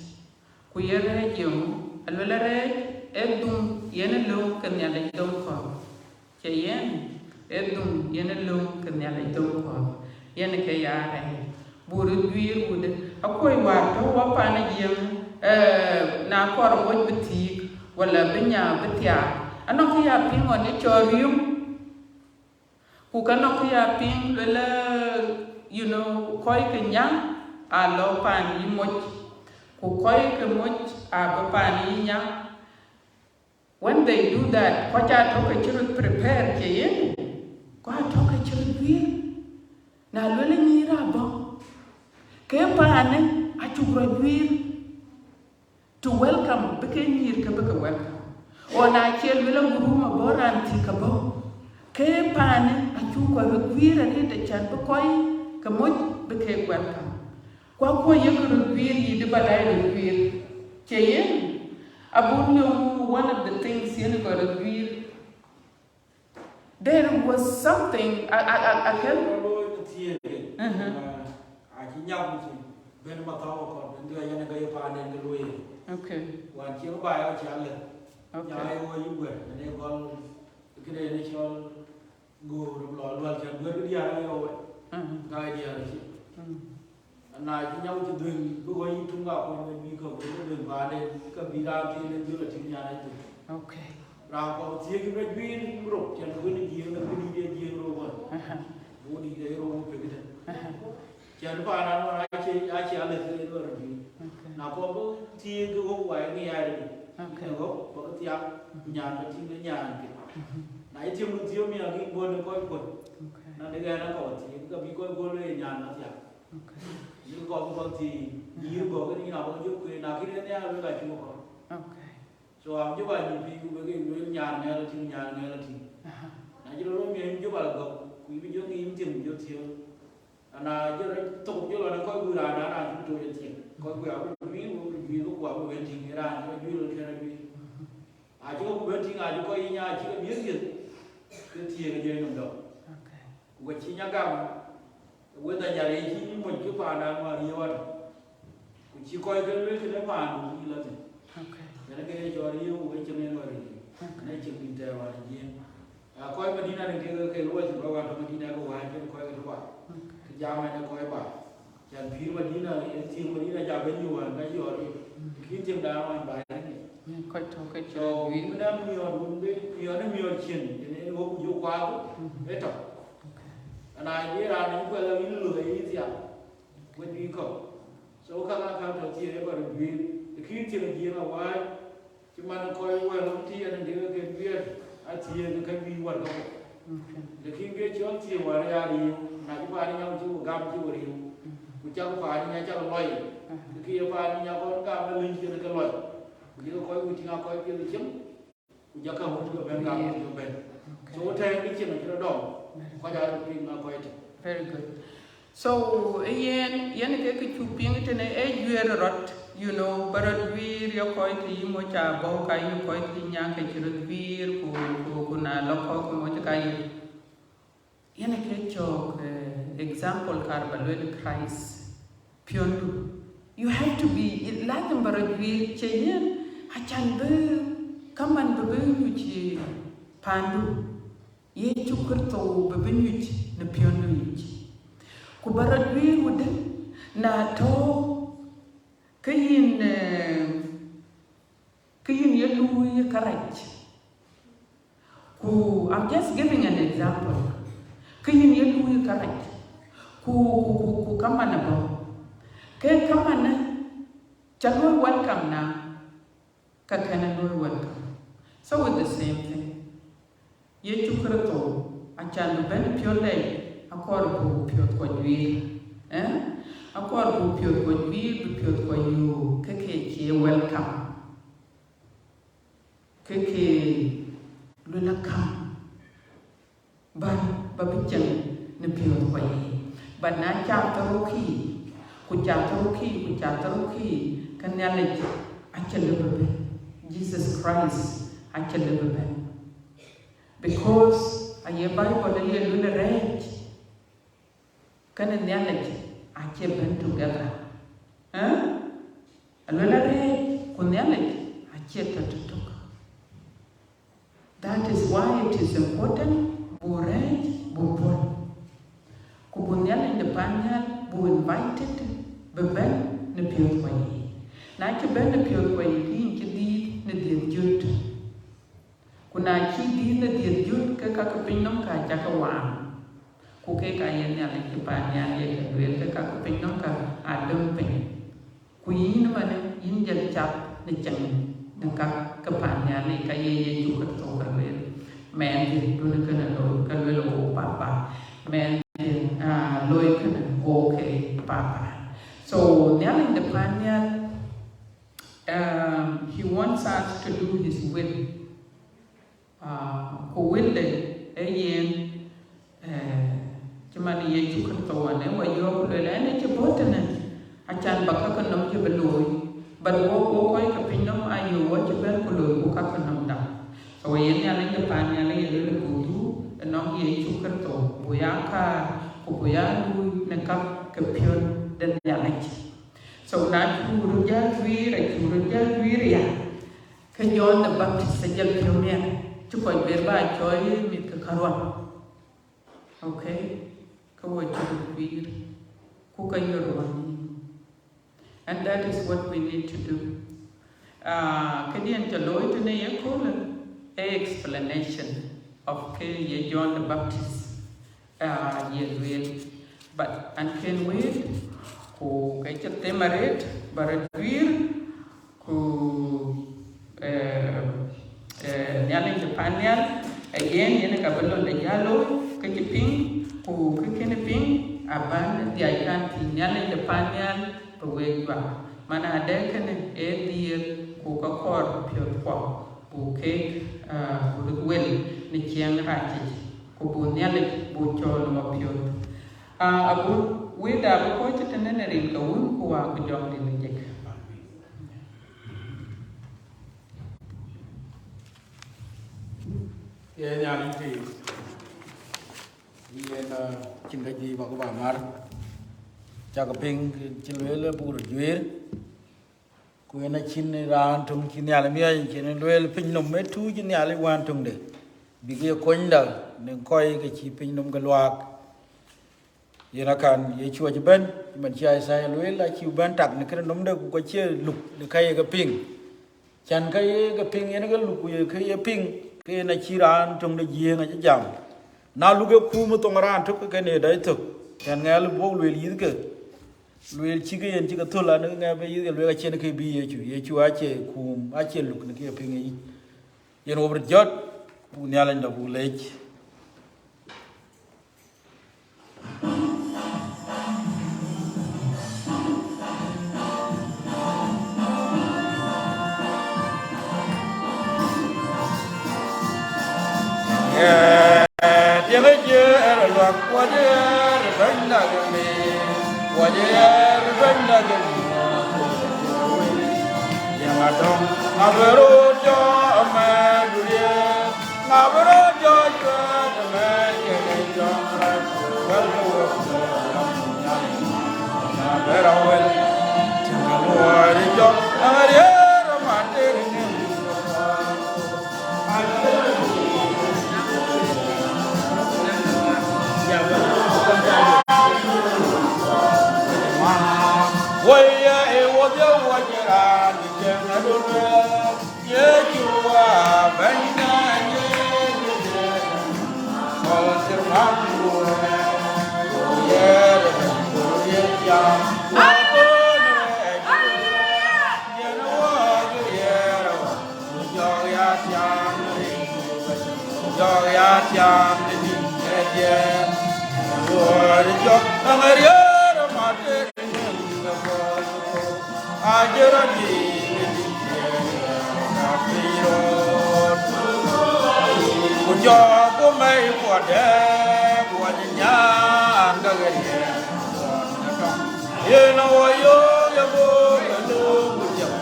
Queer young, I will a red, Edum, yen alone can Nhialic don't call. Chayen. Edum yenelum Nhialic don't call. Yenake yare. Buru duir wood. A koi water, wapana yam, na quarter wood boutique, walla binya betia. Anokia ping on the chorium. Who canokia ping, you know, koi kenya, a low pan ymuch. Who koi kamuch, a pan yam. When they do that, what I talk a children prepare, Kayen. Go talk a children. Now, Lily Nirabo. Kepane, I took to welcome, became here, Kabaka welcome. Or I tell Willow Room a boran tikabo. Kepane, I took a queer and hit a chan, Bokoi, Kamuch, became welcome. Quakwa Yaku ye the balai queer. Kayen. One of the things you got to agree. There was something I can. Okay. And I know to doing going to up when we go to Vade, Kabira, and Gulatin. Okay. Now, taking a green group, and winning here, the winning year over. Woody, they all picked it. Janpana, I say, now, Bobo, tea go away, me, I go, but the young, the young. I tell you, me, I keep going to go. Now, they got a coat, you go in Yan. You go about the year go getting out of you, now get in there like you are. Okay. So I'm dividing people with yarn melody, yarn melody. I don't know me, you will go. We will young in Tim, you tell. And I just told you on a quite good idea to do it. Because we are we look what we're waiting around, you will carry me. I go waiting, I go in your music. Good tea again, though. Okay. Which in your government. With a Nhialic, what you found out what you are. Which you call the man who let it. Okay. Then again, your này chừng bình tề vào nhiên coi Medina đừng cái lúa thì bao gồm Medina có hai cái coi cái quả cái giá này nó coi bà chẳng phí Medina riêng Medina giá bên nhiều hơn cái gì rồi khi tiêm đào anh bài này coi cho mình đang nhiều luôn đấy nhiều nó nhiều chuyện cho nên nó cũng quá đấy thôi anh ấy biết là những cái là những lười gì à quên đi không số các anh tham gia chia để bảo được khi tiêm là gì mà quay chứ mà nó coi qua lắm thì anh đi cái việc thì cái vi vật không để khi cái chỗ thì mà ra đi là chúng ta đi nhau chứ gam chứ đi chúng ta phải đi nhau cho loài khi phải đi nhau có gam nó linh cho cái loài chỉ có coi chúng ta coi cái chấm chúng ta không có bên gam cho bên số thêm cái chuyện này cho nó đỏ coi ra được cái coi very good. So again cái chu pieng cái này rot you know but we rio coi thì mo cha bo kai coi thì nhang cái chữ wir ku na lokho ku mo cha kai cái cho example karbalwel Christ piondu you have to be latin but wir cheyen hachan be kaman be you chi pandu ye chukurto be benyut na piondu ku barat wir wuden na to kayin ye lui correct ku I'm just giving an example kayin ye lui correct ku kamana ba ke kamana chalo welcome na ka kana no welcome so with the same thing ye chukrato achan ben pionde akor bu piot ko dwi akor bu piot ko dwi bu piot ko yu ke welcome ke lulakam ban babijan ne piot ko yi bana cha taroki ku cha taroki kan Nhialic achelebe Jesus Christ achelebe because aye Bible le lulare kan Nhialic ache together lulare ku Nhialic ache tatutok. That is why it is important Bupon. Kubunyal in the Panyal, who invited Beben the Pure Way. Nike Ben the Pure Way, he did the dear Jut. Kunaki did the dear Jut, Kakapinum Kajakawan. Kuke Kayan the Panyal, the Kakapinum Adam Pen. Queen man in the chap the Jang, the Kapanyal, Kaye Jukato. Man did do papa. Man did okay, papa. So Nhialic the Panyal, he wants us to do his will. Who will the again? Chimani ye chukato and what you will and it's important. I can't bakakanum to below, but what opinion are you what you been below Bukakanum down? So Nhialic the Panyal le budu nong ye chukato buyaka kubuyalu nekap kepion dan Nhialic. So na churuja wir ya kanyon the Baptist sajal pionia chukoy berba choy mit kakarwa. Okay, kawo wir kukayorwani. And that is what we need to do. Kadian jaloy to ne yakola explanation of John the Baptist but and can wait who get a temaret but wir who Nhialic the Panyal again yen kabalo the yalo kajiping who kikeniping aban the ikan Nhialic the Panyal pewegwa mana ada kan dia who kakor pure okay well ni chiang rachi ko bu Nhialic bu chol mo piot abu we da ko tene rin ka won ko wa ko jom din jek ye Nhialic thì na chin ga ji ba ko ba mar cha ka ping chin le bu ru jwe ku quên là chín ra tung chín nhà là miếng chín nuôi pin nôm mấy thứ chín nhà lấy quan tung đấy bị cái coin đó nên coi cái chi pin nôm cái loạt giờ nó cần giờ chùa cho bên mình chơi sai nuôi là chịu bên trặc này cái nôm đó cũng có chơi lục được cái pin chẳng cái pin này cái lục cái pin cái này chỉ ra tung đấy gì ngay chứ chẳng nào lúc cái khu mà tung ra tung cái này đấy thực chẳng nghe lúc vô nuôi lý cái luel chike yen chike thola ne nga be yige luel chen ke bi yechu ache kum ache luk ne ke pingi yen obr jot bu nyala nda bu lech dia me je er lo kwa je ben da ge me wa je er ben da ge ya ma dong ngabero jo me duye ngabero jo jo me ye ne jo ra wel ko na bera wel tinga lo jo amare romante ne Waya e wajah wajah di jangan dulu ye jua banyak ye kalau terlalu ye jam apa ye nawar ye jaya jam ini ye wajah amaria mati Ajarani Kujaku mai kuade kuadnya angkagari Yena wayo yabo yalo kujam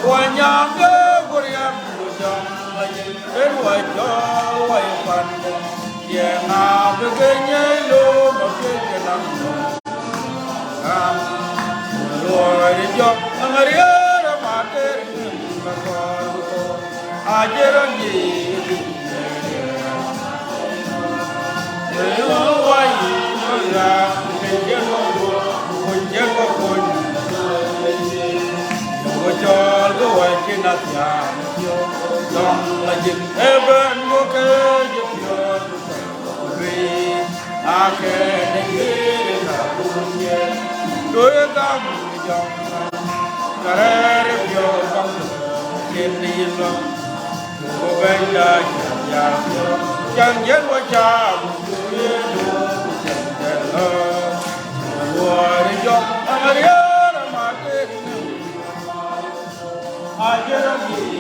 Wanyanga kuriam kujam Wajo waipan Yena begenya lo mabegena Lord jo amaria ramate makor ajarani wai ra kejelo kujego kun kujol go wai kinatya dong lajin eben go ke yo we ake ne đối tâm dòng kare bio bang trên đi long cô bên đã nhà chẳng nhất qua cha buổi chẳng đèn lơ mùa đi cho amaria mà cái ai biết đâu gì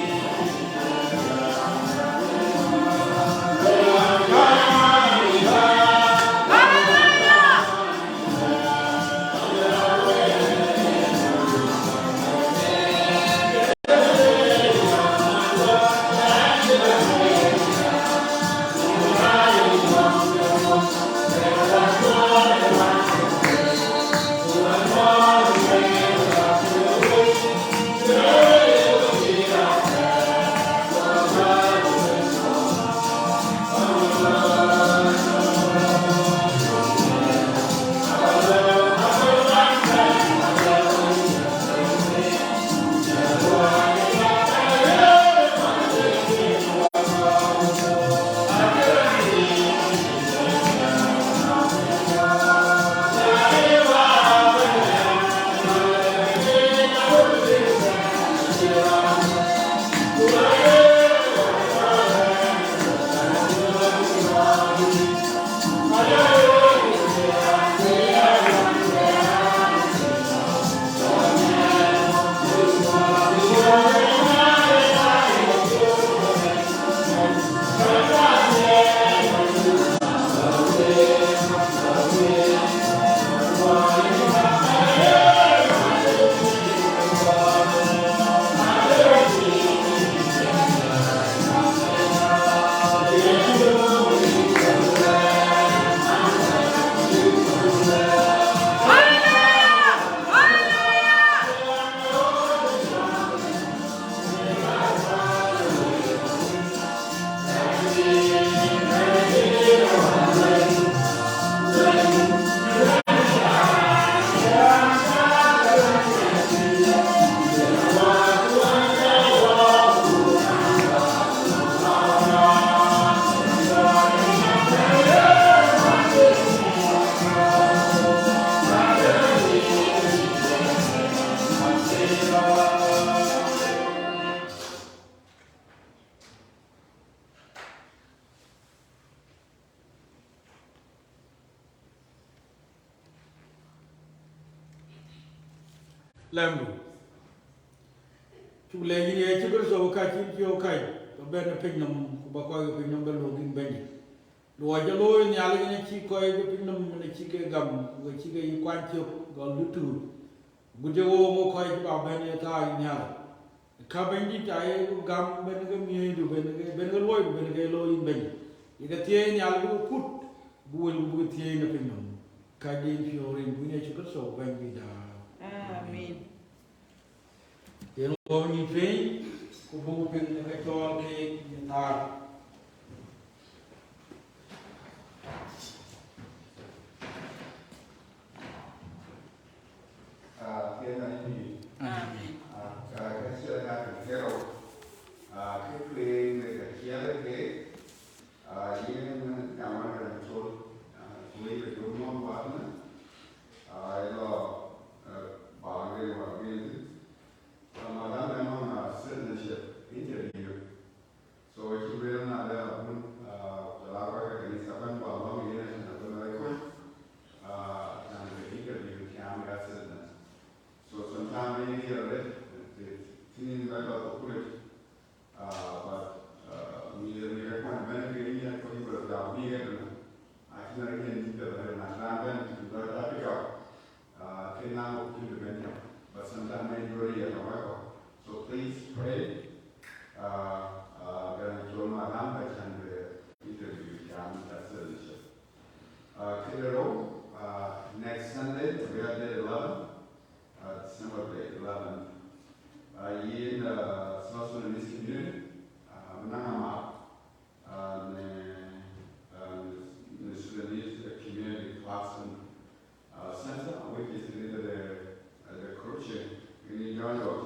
lambu chu le ye chu so ka chi yo kai to ben pin nam ku ba ko pin nam bel ngin ben lo ja lo Nhialic ne chi ko pin nam ne chi ke gam go chi ke kwan chi go lutu bu je wo mo ko ba ben ta Nhialic ka ben di ta ye gam ben ga mi du ben ga loy ben ga lo in ben ye ga tie Nhialic bu kut bu wel bu tie na pin nam ka di fiore bu ne chi so ben di da amen ye no ni fe ku bu pin ga to ke na next Sunday, we are day 11, December day 11. In South Sudanese community, Manama, the Sudanese community classroom center, which is near the crochet in Nhialic.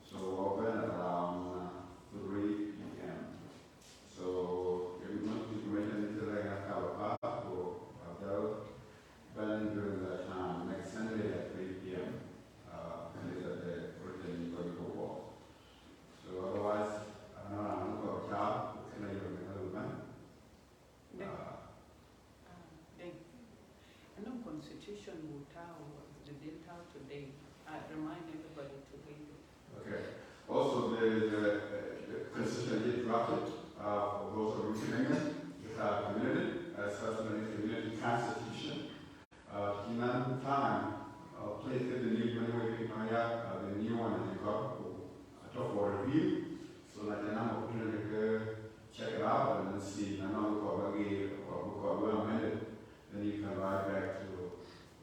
So open around 3 p.m. So if you want information, it's like a path or during that time, next Sunday at 3 p.m. And it's at the Britain Political Wall. So otherwise, I'm not going to job. Can I even another event? And on Constitution the Dinka today, I remind everybody to read it. Okay. Also, the Constitution is drafted for those of you in England, with our community, as Sudanese community constitution. In time, please get the new the new one that you got for review, so that you know check it out and then see. I know we amended. Then you can write back to.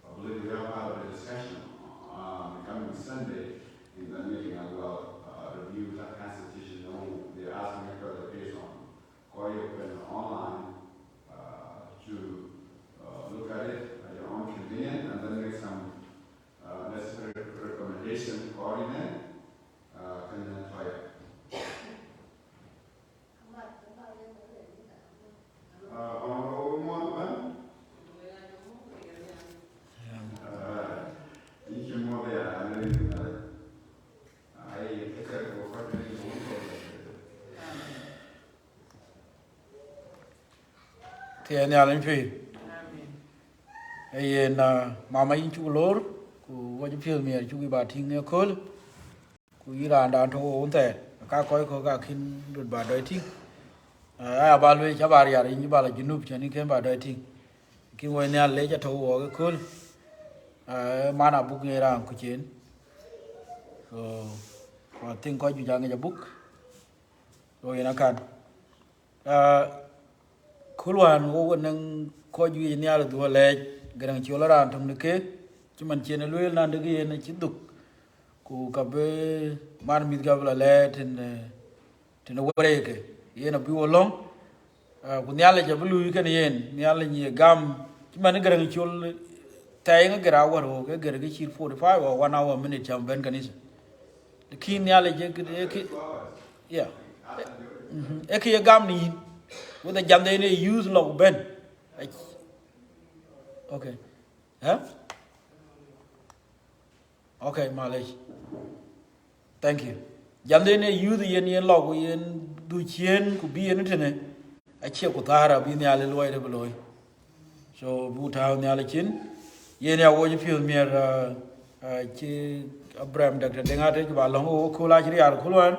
I believe we are part of the discussion on the coming Sunday in the meeting as well. Review that constitution. They're asking me for the based on or you can online to look at it at your own convenience and then make some necessary recommendation coordinate and then try it. Thì Nhialic phi ai na mama in chu lor ku wa ju phi mi chu ba thing ne khol ku ira da tho on te ka koi ko ka khin dut ba doi thing a ba lwe cha ba ya ri ba la junub chani ken ba doi thing ki wo ne le cha tho wo ke khol ma na buk ne ra ku chen so wa ting ko ju ja nge buk so ina kan kulwan wo nang ko ju Nhialic do le garang chi ola ran thum ke chi man chen lwe na de ge ne chi duk ku ka be mar mit ga bla le tin wore ke ye na bi wo long ku Nhialic ja blu ke ne yen Nhialic ni gam chi man garang chi ol tay nga gra war ho ke gar ge chi 45 or 1 hour minute cham ben kanisa de ki Nhialic je ke yeah e ke gam ni with the jam they use log ben okay huh okay Malaysia thank you jam they use yen log yen du chien ku bi yen tene a che ku tara bi Nhialic loy de loy so bu ta Nhialic chin yen ya wo ji fil mer chi Abraham Dr. Dinka te ba long o kula chi yar kulwan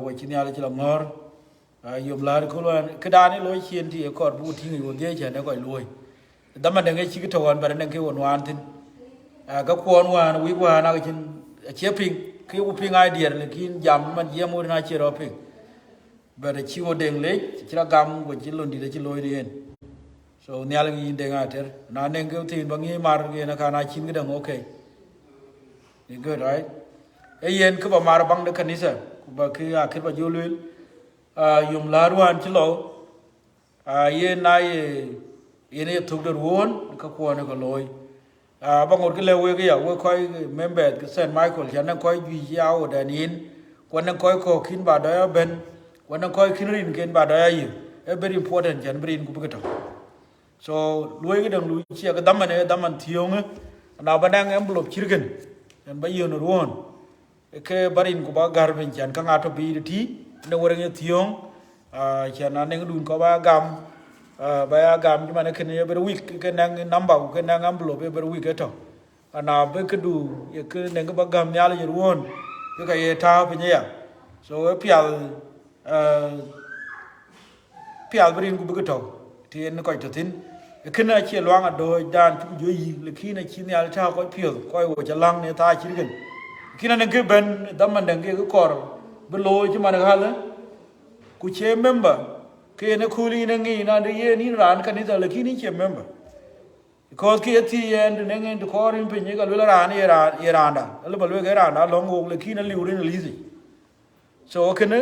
we chi Nhialic la ngor yom la kulwan kedani lo chien ti ko bu ting yo de chen ko loy dama de ngai chi ki tawan ba de ke won wan tin ga kwon wan wi wan na chin che ping ki u ping idea le kin jam man ye mo na chi ro ping ba de chi wo deng le chi ra gam go chi lon di de chi loy rien so Nhialic yin de nga ter na neng ke tin bang yi mar ge na kana chin gedang okay you good right e yen ke ba mar bang de kanisa ba ki akhir ba jolwel yum larwan chi lo ye na ye ne thuk der won ka ko ne ko loy ba ngor ke le we ke ya we koi member ke Saint Michael chan na koi ji yao da nin ko na koi ko kin ba da ben ko na koi kin rin ken ba da yi e very important chan brin ku bu ka so loy ke dang lu chi ka dam ne dam an thiong na ba dang envelope chirgen en ba yo no won ke barin ku ba gar ben chan ka ngato bi ti ne wore nge thiong chan na ne dun ko ba gam ba ya gam ma ne ken ye ber week ke nang number ke nang envelope ber week eto ana be ke du ye ke ne ba gam nyal ye won ke ka ye ta pe nya so pial barin ku bu to ti en ko to tin ke na che luang a do dan chu jo yi le ki na chi nyal ta ko pial ko wo cha lang ne ta chi gen kina ne ke ben dam man dang ke ko be lo chi man ga le ku che member ke ne khuli ne ngi na de ye ni ran ka ni da le ki ni che member because ke ti en ne ngi de ko rin pe ni ga le ran ye ran da le ba le ga ran da lo ngo le ki na li rin li zi so ke ne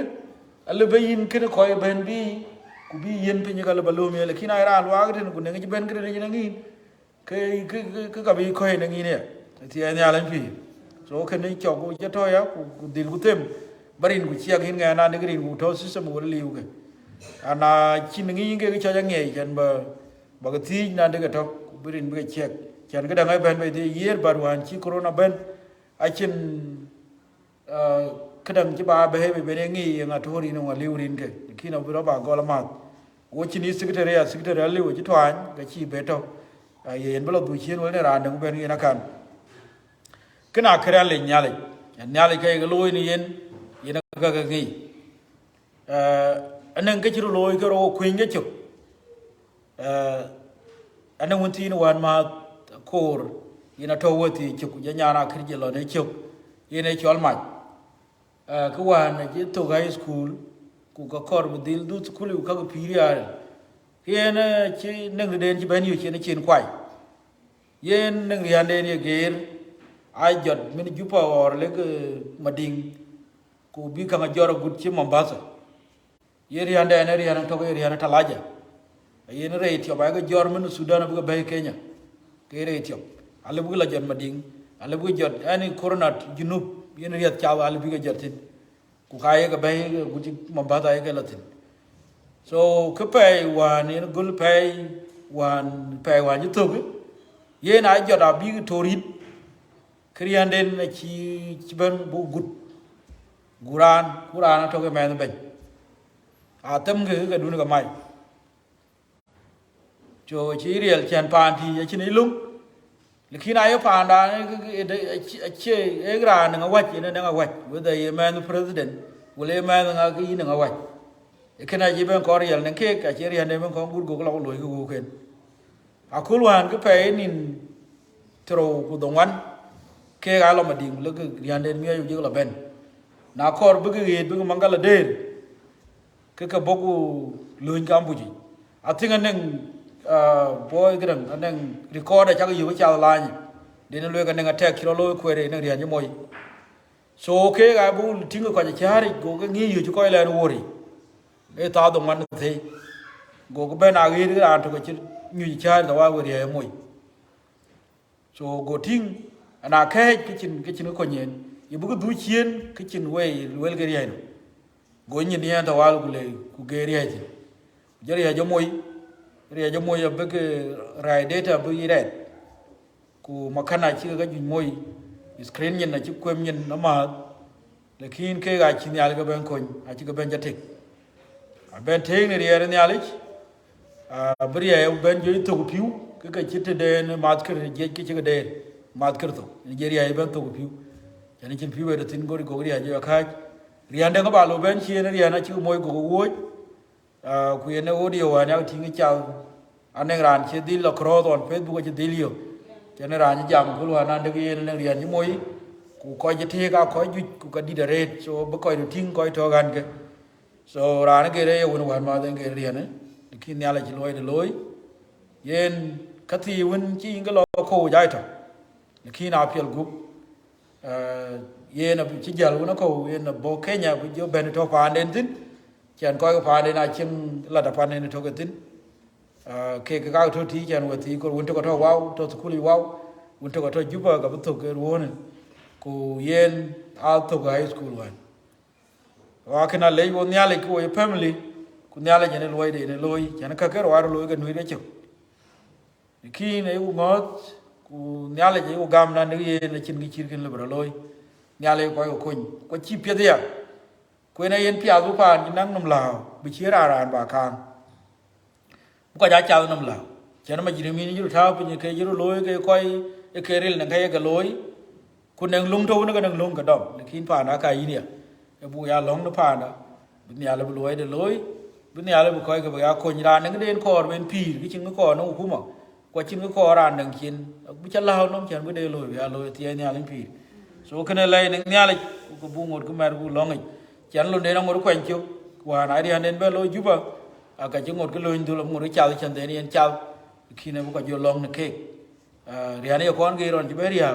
le be yin ke ne ko ben bi ku bi yin pe ni ga le ba lo me le ki na ran wa ga ne ku ne ngi ben ke ne ngi ke ka bi ko ne ngi ne ti en ya lan pi so ke ne cho ku che to ya ku dil ku tem barin ku chia hin nga na ne grin ku to system wo liu ke ana chin ngi nge cha nge chen ba ga ti na de ga to ku barin be check chen ga da ngai ben be de year bar wan chi corona ben a chin kadang chi ba be be ne ngi nga to ri no liu rin ke ki na bro ba go la ma wo chi ni secretary liu chi twan ga chi be to yen blo du chen wo ne ran dang ben ina kan kana kra le Nhialic ke ga loy ni yen ga ngi anan ke chiru loy ko ro kuin ge chuk anan won tin wan ma kor ina to woti chuk ya nyana khirje lo ne chuk ine chol ma ko wan ji to high school ku ka kor budil du school ka ko period yen chi nang den ji ben yu chi ne chin kwai yen nang rian den ye ger ai jot min jupa or le mading ku bi ka joro gut chi Mombasa yeri ande ne ri an to yeri an talaja yen re ti ba ga jor min Sudan bu ga bay Kenya ke re ti ale bu la jot mading ale bu jot ani corona junub yen ri at chawa ale bi ga jot tin ku ka ye ga bay gut Mombasa ye ga latin so ke pay wan yen gul pay wan you to yen ai jot abi to rit krianden na chi ben bu gut Quran to ke men ben a tem ke du ga mai cho chi riel chen pan ti chi ni lung le khi na yo pan da che e gra na wa chi na nga wa with the man president will e man nga ki na wa e kana ji ben ko riel na ke ka chi riel ne ben ko gur go lo lo ku ken a kulwan ke pe nin tro ku dongwan ke ga lo ma ding le ke riel den mi yu ji la ben na kor bu ge bu mangala der ke boku luin kambuji atinga neng boy gran neng record cha yu cha la ni den le ga neng attack kilo lo kwere neng rian moy so ke ga bu tinga ko cha ri go ga ngi yu ko le wori e ta do man the go go ben a gi ran to ko chi nyu cha da wa wori e moy so go ting ana ke chin ko nyen yu bu du chien ke chin we wel ga rian go nyi ni ta wal ku geri haji jeri hajo moy be ke rai data bu yiret ku makana chi ga ju moy screen nyen na chi kwem nyen na ma lekin ke ga chi nyal ga ben kon a chi ga ben jatek a ben te ni ri Nhialic a bri ya ben ju to ku piu ke ga chi te de ma ke je ke chi ga de mat kerto Nigeria iban to piu yani chin piu de tin gori gori ajo ka riande ko ba lo ben chien riana chu moy go wo ku yene audio wa na tingi chao aneng ran che dil lo kro on Facebook che dilio chene ran jam ko lo na de yen ne rian ni moy ku ko je the ka ko ju ku ka di de red so ba ko ting ko to gan ke so ran ke re won wan ma den ke rian ne ki nya la chi loy de loy yen ka ti won chi ga lo ko jai to ne ki na piel gup yen na chi jal won ko yen na bo Kenya bu jo ben to pa den tin chen ko pa den na chim la da pa den to ke tin ke ka to ti chen wa ti ko won to ko to wow to skuli wow won to ko to juba ga bu to ke won ku yen al to high school wan wa kana le won Nhialic ko family ku Nhialic ne loy de ne loy chen ka ke war loy ga nui de chok ki ne u ngot ku Nhialic u gam na ne ye ne chin gi chir ken le bro loy Nhialic ko ko chi pye dia ku ne yen pya bu pa ni nang num lao bi chi ra ran ba kan ko ja chao num lao chen ma ji mi ni ju tha pu ni ke ju loy ke koi e ke ril ne ke ga loy ku nang lung tho ne ga nang lung ka dom ne kin pa na ka yi ne e bu ya long no pa na bi Nhialic bu loy de loy bi Nhialic bu ko ga ya ko ni ra ne den ko ben pi ki chin ko no ku ma ko chin ko ran nang chin bu cha lao nom chen bu de loy ya loy ti Nhialic pi so kana lay ne Nhialic ko bu ngot ko mer bu long chen lo de na ngor kwen chu wa na ri hanen be lo juba aga chi ngot ko lo ndu lo ngor cha chen de yen cha ki ne bu ko jo long ne ke ri hanen ko an ge ron ji be ri ha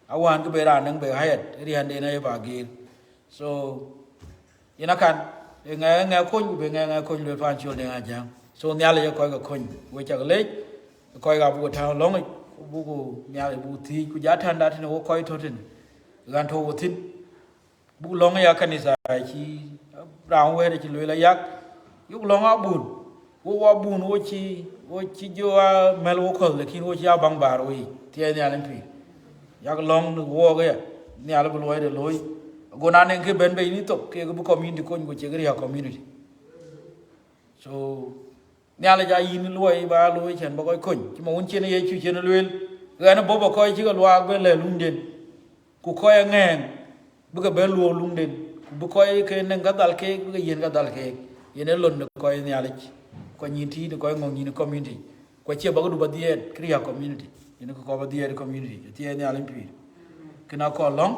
awan ko be ran nang be hayat ri hanen ne ba ge so ina kan nga ko be nga ko le fan chu de nga jang so Nhialic ko ga ko we cha le ko ga bu ta long bu ko Nhialic bu ti ku ja tan da tin ko to tin gan to tin bu long ya kanisa chi raung we de chi le la yak yu long a bun wo bun wo chi jo mel wo ko le kin wo chi bang bar wi tie Nhialic pi yak long wo ga Nhialic bu loy de loy go na ne ke ben be ni to ke bu community ko ngo che ga community so Nhialic ja yin loy ba loy chen ba ko chi mo un chen ye chu chen le ga na bo ba ko chi ga lwa be le lung den ku ko ya ngeng bu ga be lo lung den bu ko ke ne ga dal ke bu ga yen ga dal ke yen lon ko Nhialic ko nyin ti ko ngong ni community ko che ba ga du ba die kriya community yen ko ba die community ti Nhialic pi kina ko long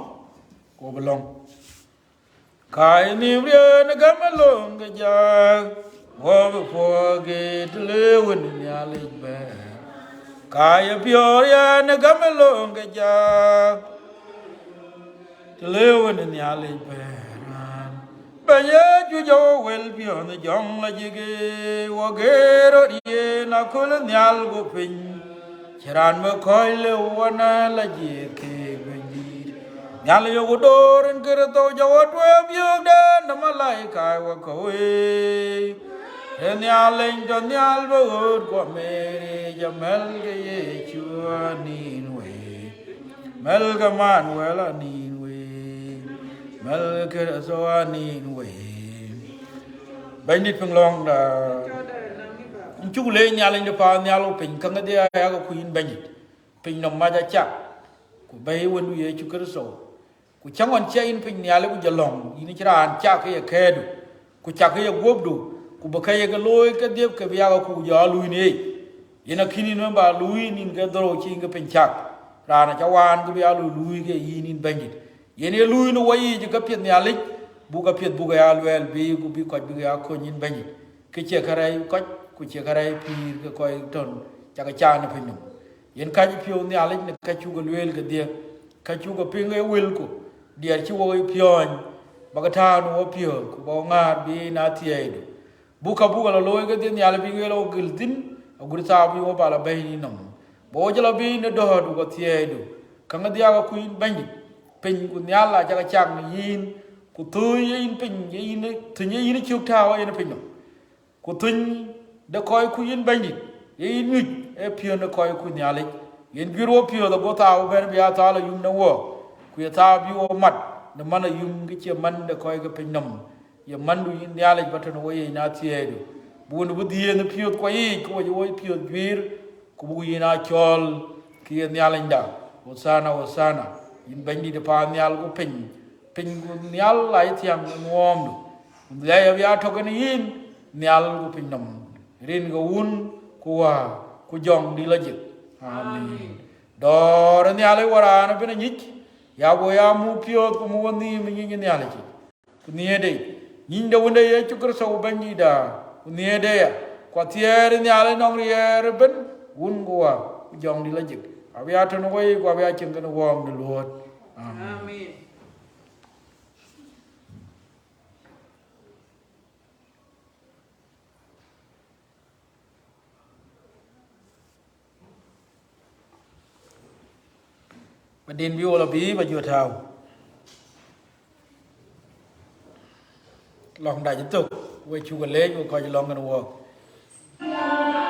ko ba long kai ni re ne ga ma long ga ja wo po ge le won Nhialic ba kai pyo ya ne ga ma long ga ja Lewen Nhialic beran Banya ju jo wel pion the jong la jige wo gero ye na kul Nhial go pin chiran me koy le wana la jike benji Nhial yo go dor en gero to jo twe biog de na malai kai wo ko e Nhialic do Nhial bo go mere jamel ge ye chua nin we mel ga man wela nin mel ke so ani we bandit penglong da chu le Nhialic de pa Nhialic pin kan de ya ga kuin bandit pin no ma ja cha ku bay wonu ye chu ker so ku changon che in pin Nhialic bu jalong ini chira cha ke kedu ku cha ke gobdu ku ba ke ga loy ke de ke ya ga ku ja lui ni ina kini no ba lui nin ga dro chi ga pin cha ra na cha wan ku ya lui ke yin bandit yene lui no wayi ji ga piet Nhialic bu ga piet bu ga ya wel bi ku bi ko bi ga ko nyin bañi ke che karay ko ku che karay pir ga koy ton cha ga cha na pin yen ka ji pio Nhialic ne ka chu ga wel ga de ka chu ga pin ga wel ko de chi wo pion ba ga ta no pio ku ba nga bi na tie bu ka la loy ga de Nhialic bi ga lo gil din agur ta bi wo ba la bay ni nam bo jala bi ne do du ga tie do ka nga dia ga ku bañi pin ku Nhialic ja ga chang yin ku tu yin pin yin tu yin chu ta yin pin ku tun de koy ku yin bandit yin nit e pio ne koy ku Nhialic yin biro pio da go ta ben bi ta la yum na wo ku ya ta bi wo mat de man yum gi che man de koy ga pin nam ya man du yin Nhialic batan wo ye na tie do bu no bu die ne pio ko yi ko wo pio bir ku bu yin a chol ki Nhialic da Hosana in bandi de pa nyal go pin go nyal lai tiang ngom du le ya to kan yin nyal go pin nam rin go un ku jong di la jik amin dor nyal wara na bin nyik ya go ya mu pio ko mu woni mi nyi nyal ci ku niede nyin da wonde ye ci kur so bandi da ku niede ya ko tiere nyal no riere ben un go ku jong di la jik abia to no ko abia cin kan wom de lot Amin. Din bi ola bi ba jo thao long đại tục với chú cái lễ của coi longกันวัว